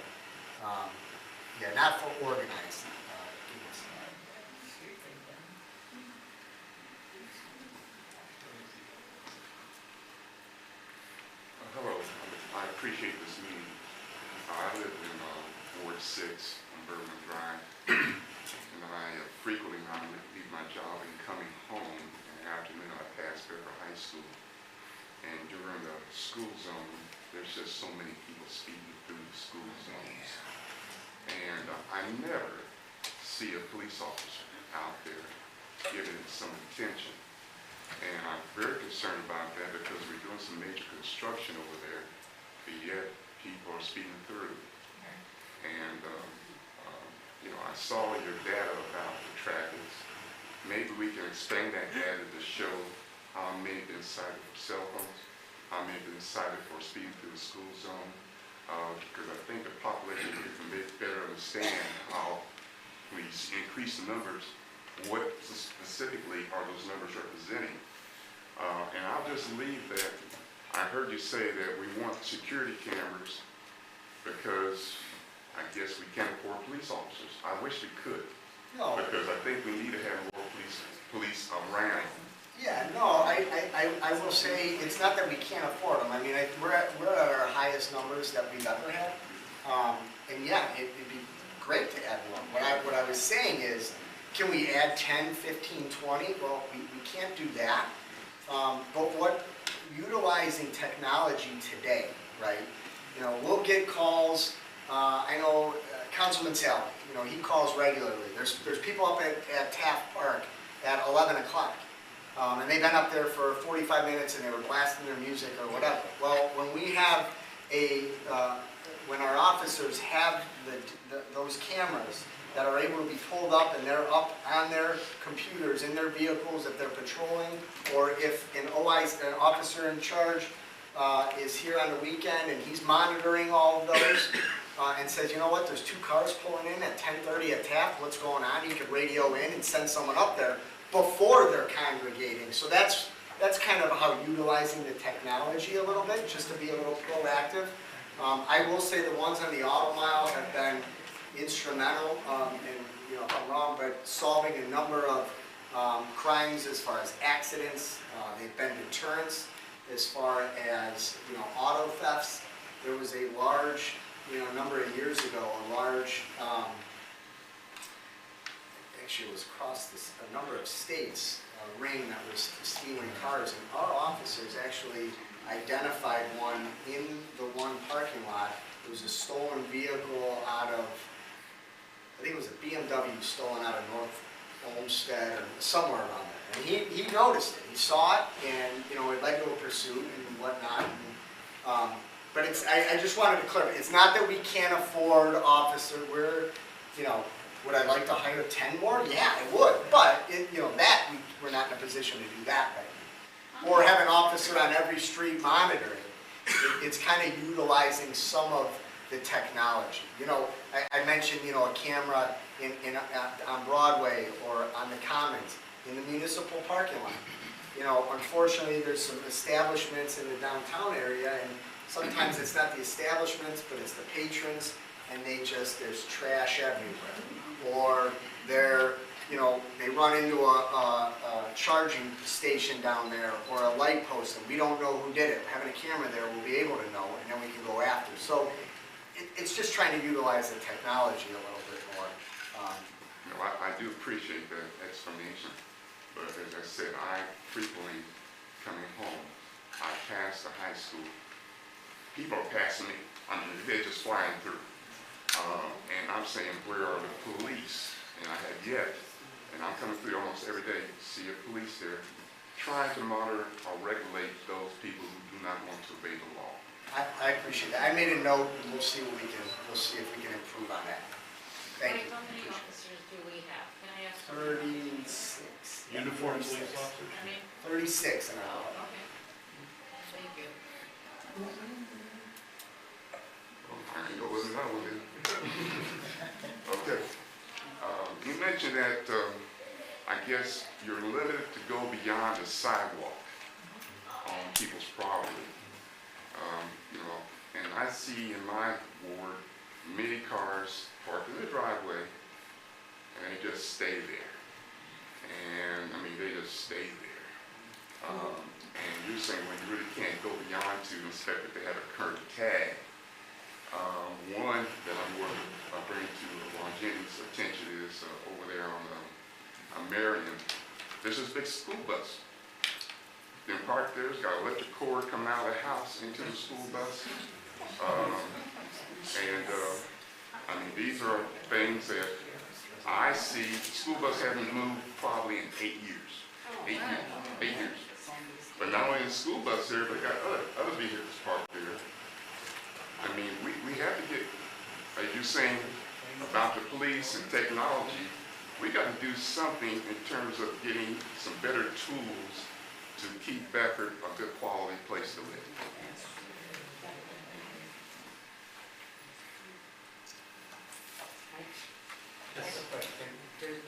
Speaker 4: not for organized games.
Speaker 15: Hello, I appreciate this meeting. I live in Ward 6 on Bourbon Drive, and I frequently leave my job and coming home in the afternoon, I pass Becker High School. And during the school zone, there's just so many people speeding through the school zones. And I never see a police officer out there giving it some attention. And I'm very concerned about that because we're doing some major construction over there, but yet people are speeding through. And, I saw your data about the traffic. Maybe we can expand that data to show how many have been cited for cell phones, how many have been cited for speeding through the school zone, because I think the population here can better understand how we increase the numbers, what specifically are those numbers representing. And I'll just leave that. I heard you say that we want security cameras because I guess we can't afford police officers. I wish we could.
Speaker 4: No.
Speaker 15: Because I think we need to have more police around.
Speaker 4: Yeah, no, I will say, it's not that we can't afford them. I mean, we're at our highest numbers that we've ever had. And yeah, it'd be great to add one. What I was saying is, can we add 10, 15, 20? Well, we can't do that. But utilizing technology today, right? We'll get calls. I know Councilman Sally, he calls regularly. There's people up at Taft Park at 11 o'clock. And they've been up there for 45 minutes and they were blasting their music or whatever. Well, when our officers have those cameras that are able to be pulled up and they're up on their computers in their vehicles if they're patrolling, or if an officer in charge is here on the weekend and he's monitoring all of those and says, you know what, there's 2 cars pulling in at 10:30 at Taft, what's going on? He could radio in and send someone up there before they're congregating. So that's kind of how utilizing the technology a little bit, just to be a little proactive. I will say the ones on the auto mile have been instrumental, and, you know, if I'm wrong, but solving a number of crimes as far as accidents. They've been deterrents as far as, you know, auto thefts. There was a large, you know, a number of years ago, a large, actually it was across a number of states, a ring that was stealing cars, and our officers actually identified one in the one parking lot. It was a stolen vehicle out of, I think it was a BMW stolen out of North Olmsted or somewhere around there. And he noticed it, he saw it, and, you know, it led to a pursuit and whatnot. And, but it's, I just wanted to clarify, it's not that we can't afford officer, we're, you know, would I like to hire 10 more? Yeah, I would, but, you know, we're not in a position to do that right now. Or have an officer on every street monitoring. It's kind of utilizing some of the technology. You know, I mentioned, you know, a camera on Broadway or on the Commons, in the municipal parking lot. You know, unfortunately, there's some establishments in the downtown area, and sometimes it's not the establishments, but it's the patrons, and there's trash everywhere. Or they're, you know, they run into a charging station down there, or a light post, and we don't know who did it. Having a camera there, we'll be able to know, and then we can go after. So it's just trying to utilize the technology a little bit more.
Speaker 15: You know, I do appreciate that explanation, but as I said, I frequently, coming home, I pass the high school. People are passing me, I mean, they're just flying through. And I'm saying, where are the police? And I have yet, and I'm coming through almost every day, see a police there, trying to monitor or regulate those people who do not want to obey the law.
Speaker 4: I appreciate that. I made a note, and we'll see if we can improve on that. Thank you.
Speaker 10: How many officers do we have? Can I ask?
Speaker 4: 36.
Speaker 1: Uniform police
Speaker 4: 36.
Speaker 1: officers?
Speaker 10: I mean,
Speaker 4: 36 in our
Speaker 10: oh,
Speaker 4: department.
Speaker 10: okay. Thank you.
Speaker 15: I can go with another one then. Okay. You mentioned that, I guess you're limited to go beyond the sidewalk on people's property. You know, and I see in my ward many cars parked in the driveway, and they just stay there. And I mean, they just stay there. And you're saying, well, you really can't go beyond to inspect if they have a current tag. One that I'm bringing to Jenny's attention is over there on Marion. There's this big school bus. Been parked there. It's got an electric cord coming out of the house into the school bus. I mean, these are things that I see. The school bus hasn't moved probably in 8 years. 8 years. But not only the school bus there, but they got other vehicles parked there. I mean, we have to get, as you're saying about the police and technology, we got to do something in terms of getting some better tools to keep Bedford a good quality place to live.
Speaker 16: I have a question. Does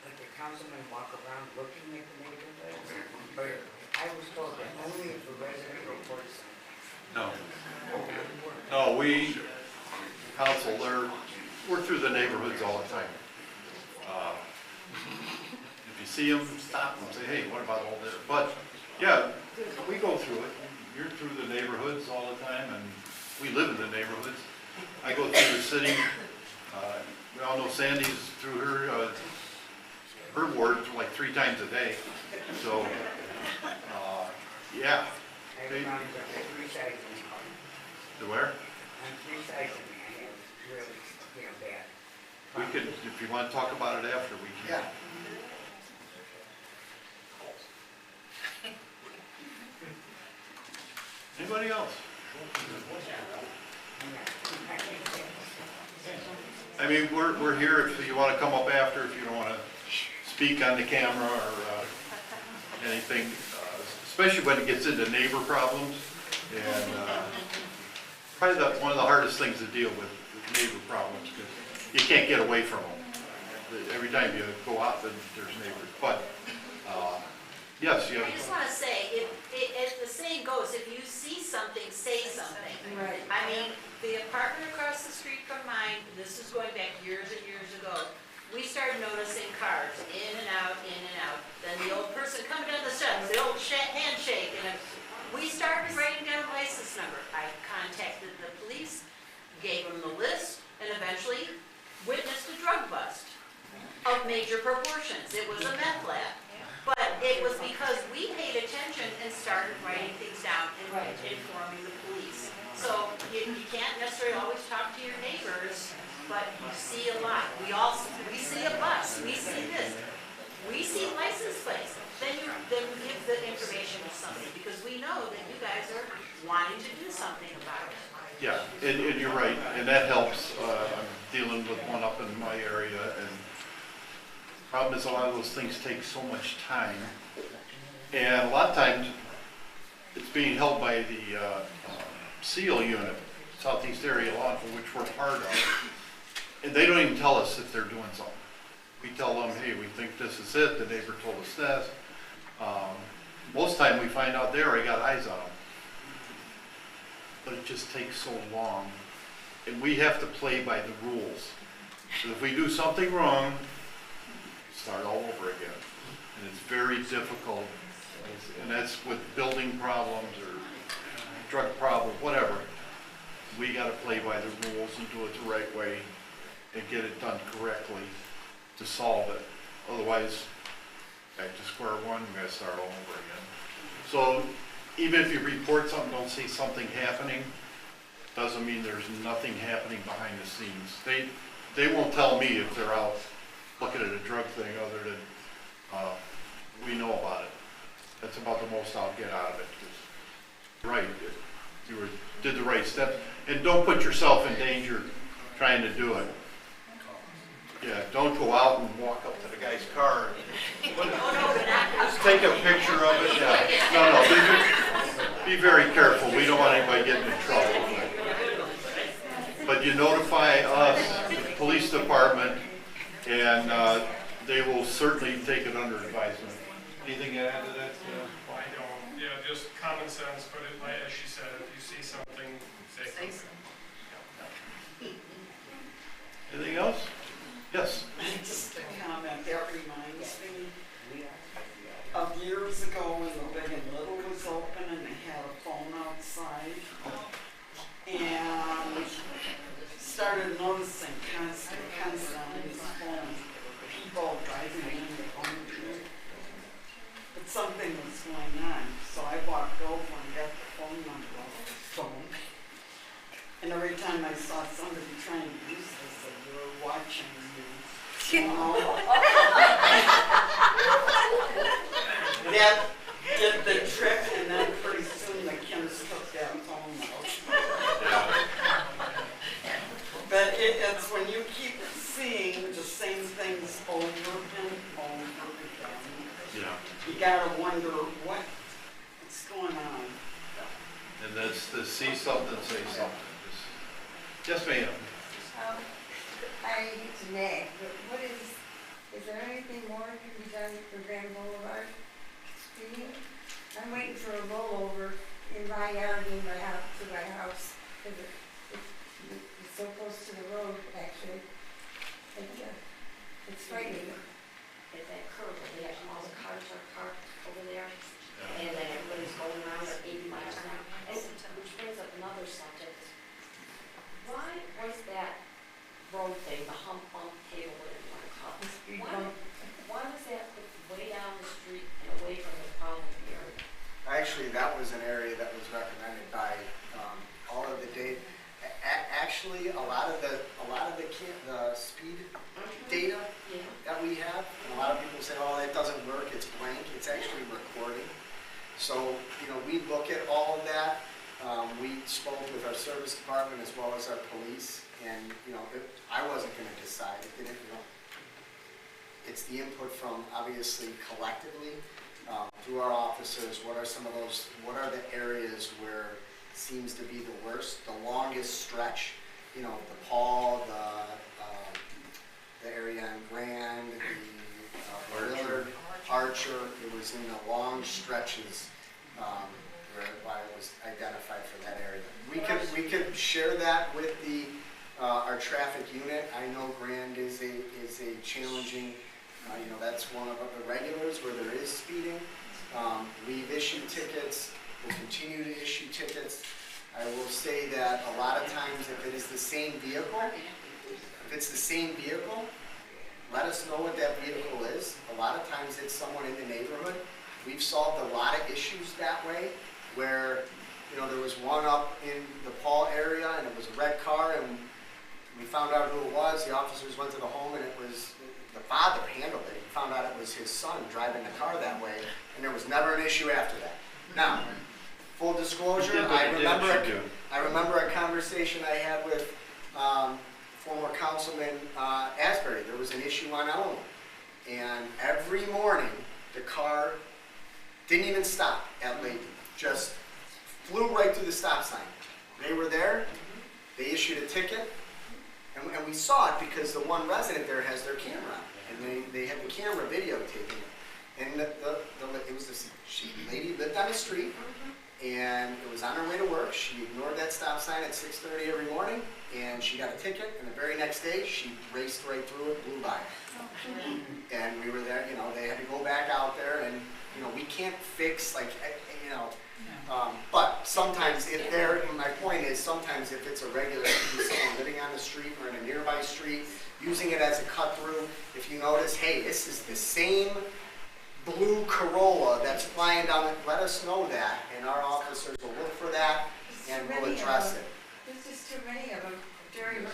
Speaker 16: like the councilman walk around looking at the neighborhood? Or I was told that only if the resident reports.
Speaker 1: No. No, we, council, we're through the neighborhoods all the time. If you see them, stop them, say, hey, what about all this? But, yeah, we go through it. You're through the neighborhoods all the time, and we live in the neighborhoods. I go through the city. We all know Sandy's through her ward like 3 times a day. So, yeah.
Speaker 16: I found that 3 sides of me.
Speaker 1: The where?
Speaker 16: On 3 sides of me, and it was really, you know, bad.
Speaker 1: We could, if you want to talk about it after, we can.
Speaker 4: Yeah.
Speaker 1: Anybody else? I mean, we're here if you want to come up after, if you don't want to speak on the camera or anything, especially when it gets into neighbor problems. And probably one of the hardest things to deal with is neighbor problems, because you can't get away from them. Every time you go out, then there's neighbors. But Yes, you
Speaker 11: I
Speaker 1: have.
Speaker 11: just wanna say, if the saying goes, if you see something, say something.
Speaker 9: Right.
Speaker 11: I mean, the apartment across the street from mine, this is going back years and years ago, we started noticing cars in and out, in and out. Then the old person coming down the steps, the old handshake, and we started writing down license number. I contacted the police, gave them the list, and eventually witnessed a drug bust of major proportions. It was a meth lab. But it was because we paid attention and started writing things down and informing the police. So you can't necessarily always talk to your neighbors, but you see a lot. We see a bus, we see this, we see license plates. Then give the information to somebody, because we know that you guys are wanting to do something about it.
Speaker 1: Yeah, and you're right, and that helps. I'm dealing with one up in my area, and problem is a lot of those things take so much time. And a lot of times, it's being held by the SEAL unit, Southeast Area Law Enforcement, which we're part of. And they don't even tell us if they're doing something. We tell them, hey, we think this is it, the neighbor told us this. Most time we find out they already got eyes on them. But it just takes so long. And we have to play by the rules. So if we do something wrong, start all over again. And it's very difficult. And that's with building problems or drug problems, whatever. We gotta play by the rules and do it the right way and get it done correctly to solve it. Otherwise, back to square one, we gotta start all over again. So even if you report something, don't see something happening, doesn't mean there's nothing happening behind the scenes. They won't tell me if they're out looking at a drug thing other than we know about it. That's about the most I'll get out of it. 'Cause, right, you did the right step. And don't put yourself in danger trying to do it. Yeah, don't go out and walk up to the guy's car and take a picture of it. Yeah. No, be very careful. We don't want anybody getting in trouble. But you notify us, the police department, and they will certainly take it under advisement. Anything to add to that?
Speaker 13: I don't, yeah, just common sense, but it, like, as she said, if you see something, say something.
Speaker 1: Anything else? Yes.
Speaker 17: Just a comment, that reminds me of years ago when the Big and Little was open and they had a phone outside. And started noticing constant on his phone, people driving in the phone. But something was going on, so I walked over and got the phone number off the phone. And every time I saw somebody trying to use this, I said, "We're watching you." That did the trick, and then pretty soon the Kims took that phone out. But it's when you keep seeing the same things over and over again.
Speaker 1: Yeah.
Speaker 17: You gotta wonder what's going on.
Speaker 1: And that's to see something, say something. Yes, ma'am.
Speaker 18: I hate to nag, but what is there anything more that can be done for Grand Boulevard Street? I'm waiting for a rollover in my yard, in my house, to my house, because it's so close to the road, actually. It's frightening.
Speaker 19: At that curve, where all the cars are parked over there, and then everybody's going around at 80 miles an hour. And which brings up another subject. Why was that road thing, the hump table, whatever you want to call it, why was that put way down the street and away from the problem area?
Speaker 4: Actually, that was an area that was recommended by all of the data. Actually, a lot of the speed data that we have, and a lot of people say, "Oh, that doesn't work. It's blank." It's actually recording. So, we look at all of that. We spoke with our service department as well as our police, and I wasn't going to decide. It didn't. It's the input from obviously collectively through our officers. What are some of those? What are the areas where it seems to be the worst, the longest stretch? The Paul, the area in Grand, the Willard, Archer. It was was in the long stretches, why it was identified for that area. We could share that with the, our traffic unit. I know Grand is a challenging, that's one of the regulars where there is speeding. We've issued tickets, we'll continue to issue tickets. I will say that a lot of times if it is the same vehicle, let us know what that vehicle is. A lot of times it's someone in the neighborhood. We've solved a lot of issues that way where, there was one up in the Paul area and it was a red car and we found out who it was. The officers went to the home and it was, the father handled it. He found out it was his son driving the car that way and there was never an issue after that. Now, full disclosure, I remember a conversation I had with former Councilman Asbury. There was an issue on Elm, and every morning the car didn't even stop at Layton, just flew right through the stop sign. They were there, they issued a ticket, and we saw it because the one resident there has their camera on, and they had the camera videotaping it. And it was this lady lived on the street, and it was on her way to work. She ignored that stop sign at 6:30 every morning, and she got a ticket, and the very next day, she raced right through it, blew by. And we were there, they had to go back out there, and, we can't fix, but sometimes my point is, sometimes if it's a regular, someone living on the street or in a nearby street, using it as a cut through, if you notice, hey, this is the same blue Corolla that's flying down, let us know that, and our officers will look for that and will address it.
Speaker 18: There's just too many of them during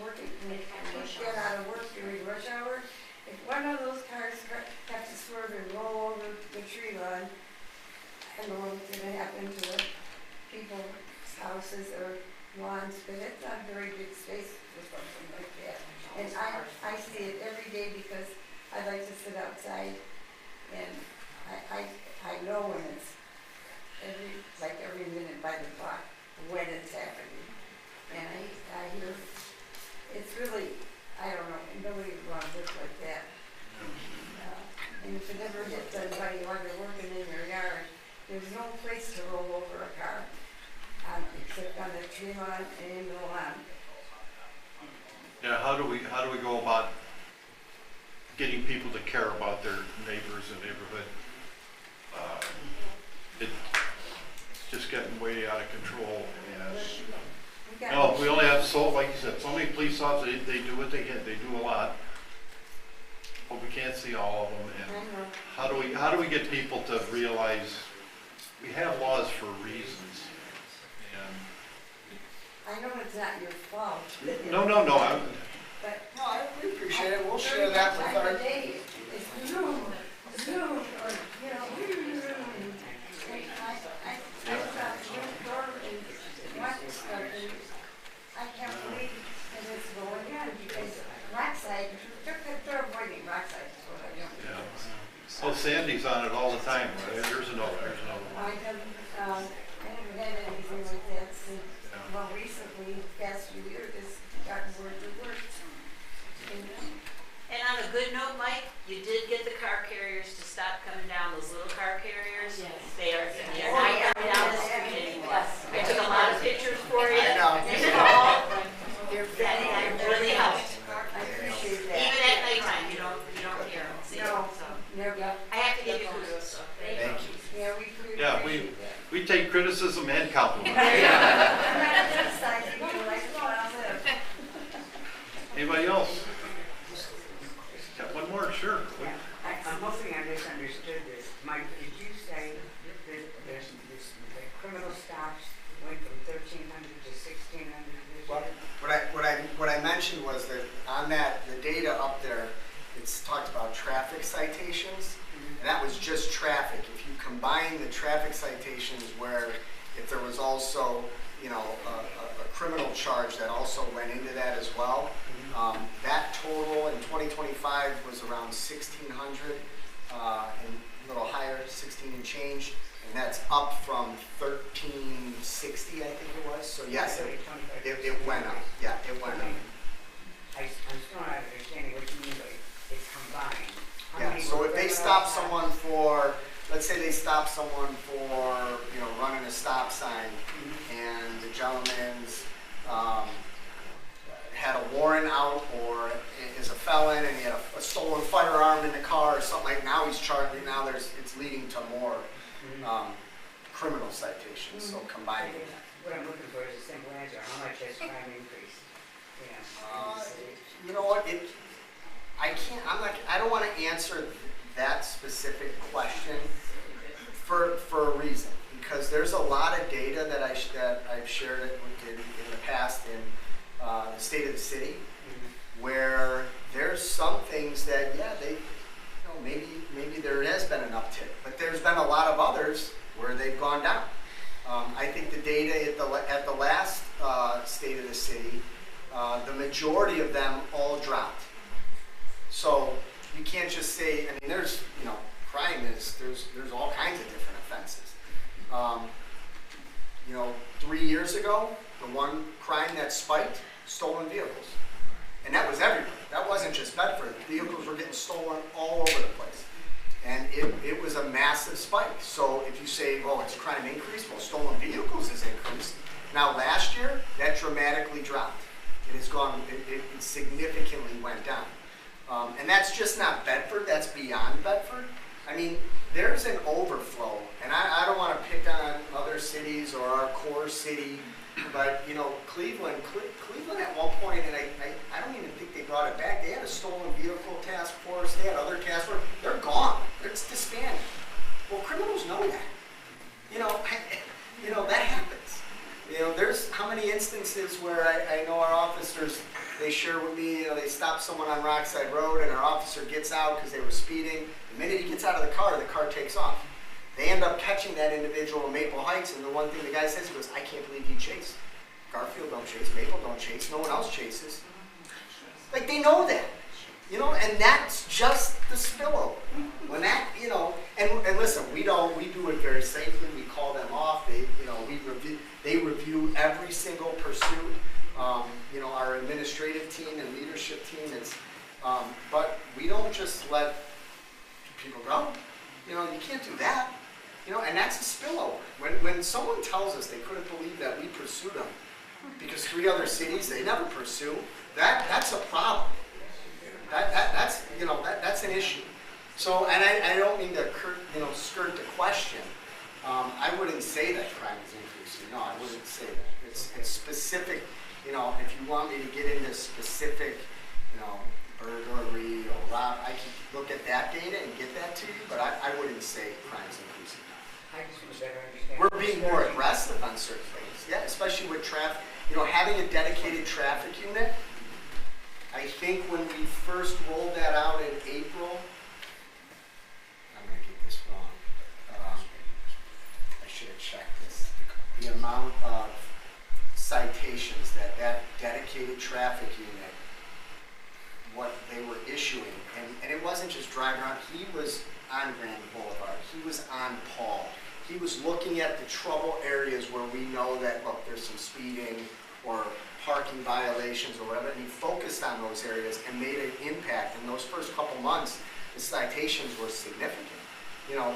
Speaker 18: working, when you get out of work during rush hour. If one of those cars have to swerve and roll over the tree line, I don't know what's gonna happen to the people's houses or lawns, but it's not a very big space for something like that. And I see it every day because I like to sit outside. And I know when it's every minute by the clock when it's happening. And I hear, it's really, I don't know, nobody would want to live like that. And if it ever hits anybody while they're working in their yard, there's no place to roll over a car, except on the tree line and in the lawn.
Speaker 1: Yeah, how do we go about getting people to care about their neighbors and neighborhood? It's just getting way out of control. And we only have like you said, so many police officers. They do what they can. They do a lot, but we can't see all of them. And how do we get people to realize we have laws for reasons? And
Speaker 18: I know it's not your fault.
Speaker 1: No.
Speaker 4: We appreciate it. We'll share that with our.
Speaker 18: It's Zoom, or, I stopped your door and watched stuff, and I can't believe that it's going on, because Rockside, they're avoiding Rockside, is what I know.
Speaker 1: yeah. Oh, Sandy's on it all the time. Right? There's another one.
Speaker 18: I haven't had anything like that since, well, recently, the past few years, it's gotten worse and worse.
Speaker 11: And on a good note, Mike, you did get the car carriers to stop coming down, those little car carriers.
Speaker 19: Yes.
Speaker 11: They're not coming down the street anymore. I took a lot of pictures for you.
Speaker 4: I know.
Speaker 11: That really helped.
Speaker 18: I appreciate that.
Speaker 11: Even at nighttime, you don't hear them.
Speaker 18: No, never.
Speaker 11: I have to give you kudos, so thank you.
Speaker 18: Yeah, we appreciate that.
Speaker 1: We take criticism and compliment.
Speaker 18: I'm not criticizing you, I just want to live.
Speaker 1: Anybody else? Got one more, sure.
Speaker 16: I'm hoping I misunderstood this. Mike, did you say that the criminal stops went from 1,300 to 1,600 this year?
Speaker 4: What I mentioned was that on that, the data up there, it's talked about traffic citations, and that was just traffic. If you combine the traffic citations where if there was also, a criminal charge that also went into that as well, that total in 2025 was around 1,600, and a little higher, 16 and change, and that's up from 1,360, I think it was. So yes, it went up. Yeah, it went up.
Speaker 16: I'm still not understanding what you mean by it's combined.
Speaker 4: Yeah, so if they stop someone for let's say they stop someone for, running a stop sign, and the gentleman's, had a warrant out or is a felon and he had a stolen firearm in the car or something like, now he's charged, now it's leading to more, criminal citations, so combining that.
Speaker 16: What I'm looking for is a simple answer, how much has crime increased?
Speaker 4: You know what, I don't want to answer that specific question for a reason, because there's a lot of data that I've shared in the past in the state of the city, where there's some things that, maybe there has been an uptick, but there's been a lot of others where they've gone down. I think the data at the last state of the city, the majority of them all dropped. So you can't just say, there's, crime there's all kinds of different offenses. 3 years ago, the one crime that spiked, stolen vehicles. And that was everywhere. That wasn't just Bedford. Vehicles were getting stolen all over the place. And it was a massive spike. So if you say, it's crime increased, stolen vehicles has increased. Now last year, that dramatically dropped. It has gone, it significantly went down. And that's just not Bedford, that's beyond Bedford. There's an overflow, and I don't want to pick on other cities or our core city, but Cleveland at one point, and I don't even think they brought it back, they had a stolen vehicle task force, they had other task force, they're gone, it's disbanded. Well, criminals know that. That happens. There's how many instances where I know our officers, they share with me, they stop someone on Rockside Road and our officer gets out because they were speeding. The minute he gets out of the car takes off. They end up catching that individual in Maple Heights, and the one thing the guy says, he goes, I can't believe you chased. Garfield don't chase, Maple don't chase, no one else chases. Like, they know that. And that's just the spillover. When that, and listen, we do it very safely, we call them off, they review every single pursuit. Our administrative team and leadership team, but we don't just let people go. You can't do that. And that's a spillover. When someone tells us they couldn't believe that we pursued them because 3 other cities they never pursue, that's a problem. That's an issue. So, and I don't mean to skirt the question. I wouldn't say that crime is increasing. No, I wouldn't say that. It's specific. If you want me to get into specific, burglary or rob, I can look at that data and get that to you, but I wouldn't say crime's increasing.
Speaker 16: I just want to better understand.
Speaker 4: We're being more aggressive on certain things, yeah, especially with traffic. Having a dedicated traffic unit, I think when we first rolled that out in April, I'm going to get this wrong, I should have checked this, the amount of citations that dedicated traffic unit, what they were issuing, and it wasn't just driving around, he was on Grand Boulevard, he was on Paul, he was looking at the trouble areas where we know that, look, there's some speeding or parking violations or whatever, and he focused on those areas and made an impact. In those first couple months, the citations were significant.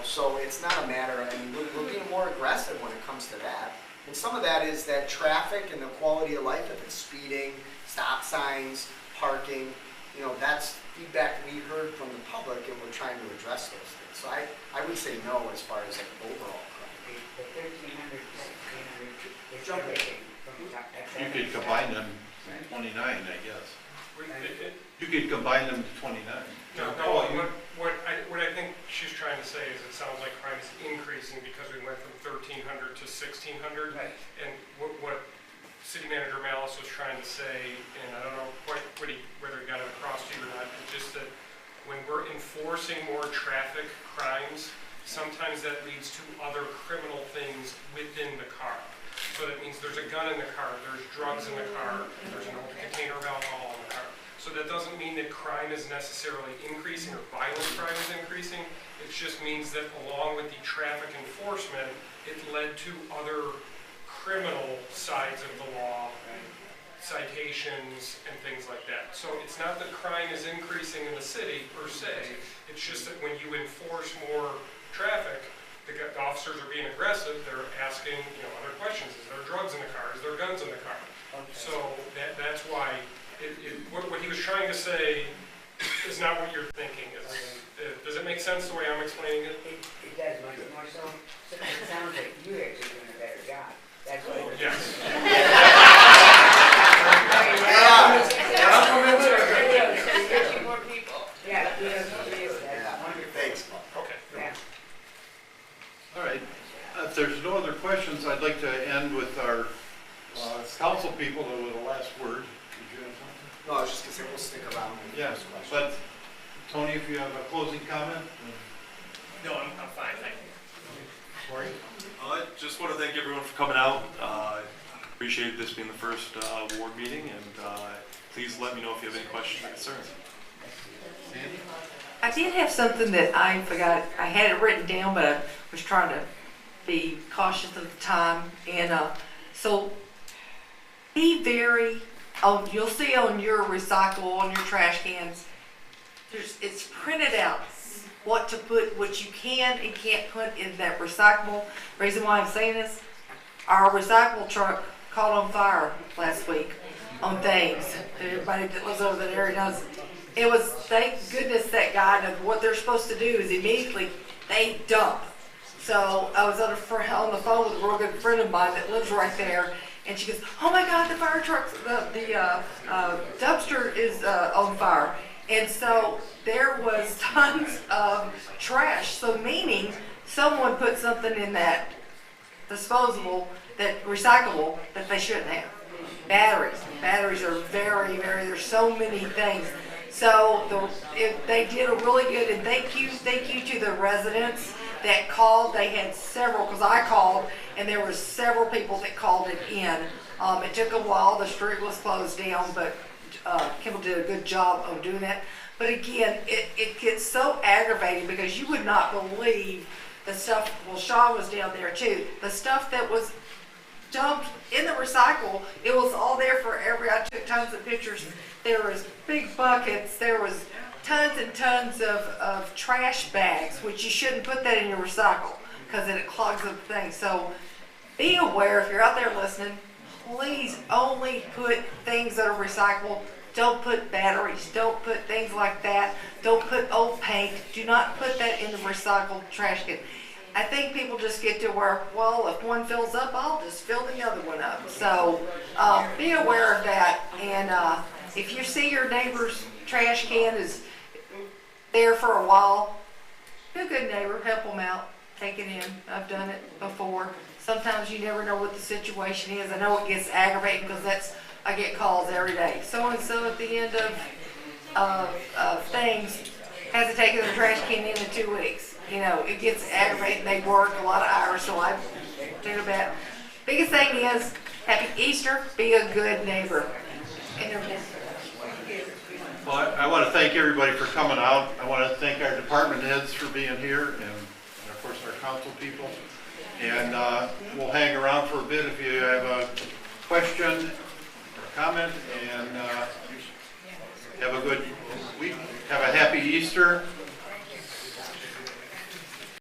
Speaker 4: So it's not a matter, we're being more aggressive when it comes to that. And some of that is that traffic and the quality of life, if it's speeding, stop signs, parking, that's feedback we heard from the public, and we're trying to address those things. So I would say no as far as overall crime.
Speaker 16: The 1,300, 1,600 is everything from the top.
Speaker 1: You could combine them to 29, I guess. You could combine them to 29.
Speaker 13: What I think she's trying to say is it sounds like crime is increasing because we went from 1,300 to 1,600.
Speaker 16: Right.
Speaker 13: And what City Manager Malice was trying to say, and I don't know quite whether he got it across to you or not, but just that when we're enforcing more traffic crimes, sometimes that leads to other criminal things within the car. So that means there's a gun in the car, there's drugs in the car, there's an open container of alcohol in the car. So that doesn't mean that crime is necessarily increasing or violent crime is increasing. It just means that along with the traffic enforcement, it led to other criminal sides of the law, citations and things like that. So it's not that crime is increasing in the city per se, it's just that when you enforce more traffic, the officers are being aggressive, they're asking, other questions. Is there drugs in the car? Is there guns in the car? So that's why, what he was trying to say is not what you're thinking. Does it make sense the way I'm explaining it?
Speaker 16: It does much more so. So it sounds like you actually doing a better job. That's what it is.
Speaker 13: Yes.
Speaker 10: Catching more people.
Speaker 16: Yeah, wonderful.
Speaker 4: Thanks, Paul.
Speaker 13: Okay.
Speaker 16: Yeah.
Speaker 1: All right, if there's no other questions, I'd like to end with our council people with the last word. Did you have something?
Speaker 4: No, I was just gonna say, we'll stick around.
Speaker 1: Yes, but Tony, if you have a closing comment?
Speaker 6: No, I'm fine, thank you.
Speaker 1: Corey?
Speaker 5: I just want to thank everyone for coming out. Appreciate this being the first ward meeting, and please let me know if you have any questions or concerns.
Speaker 1: Sandy?
Speaker 3: I did have something that I forgot. I had it written down, but I was trying to be cautious of the time. And so be very, you'll see on your recycle, on your trash cans, it's printed out what to put, what you can and can't put in that recyclable. Reason why I'm saying this, our recyclable truck caught on fire last week on things. Everybody that lives over that area knows. It was, thank goodness that guy knows what they're supposed to do is immediately they dump. So I was on the phone with a real good friend of mine that lives right there, and she goes, "Oh my God, the fire truck, the dumpster is on fire." And so there was tons of trash. So meaning someone put something in that disposable, that recyclable, that they shouldn't have. Batteries are very, very, there's so many things. So they did a really good, and thank you to the residents that called. They had several, because I called, and there were several people that called it in. It took a while, the street was closed down, but Kimball did a good job of doing that. But again, it gets so aggravating because you would not believe the stuff, well, Sean was down there too, the stuff that was dumped in the recycle, it was all there for I took tons of pictures. There was big buckets, there was tons and tons of trash bags, which you shouldn't put that in your recycle because then it clogs up the thing. So be aware, if you're out there listening, please only put things that are recyclable. Don't put batteries, don't put things like that, don't put old paint, do not put that in the recycled trash can. I think people just get to where, well, if one fills up, I'll just fill the other one up. So be aware of that, and if you see your neighbor's trash can is there for a while, be a good neighbor, help them out, take it in. I've done it before. Sometimes you never know what the situation is. I know it gets aggravating because I get calls every day. So-and-so at the end of things hasn't taken the trash can in 2 weeks. It gets aggravating. They work a lot of hours, so I do that. Biggest thing is, happy Easter, be a good neighbor.
Speaker 1: Well, I want to thank everybody for coming out. I want to thank our department heads for being here, and of course our council people. And we'll hang around for a bit if you have a question or comment, and have a good week. Have a happy Easter.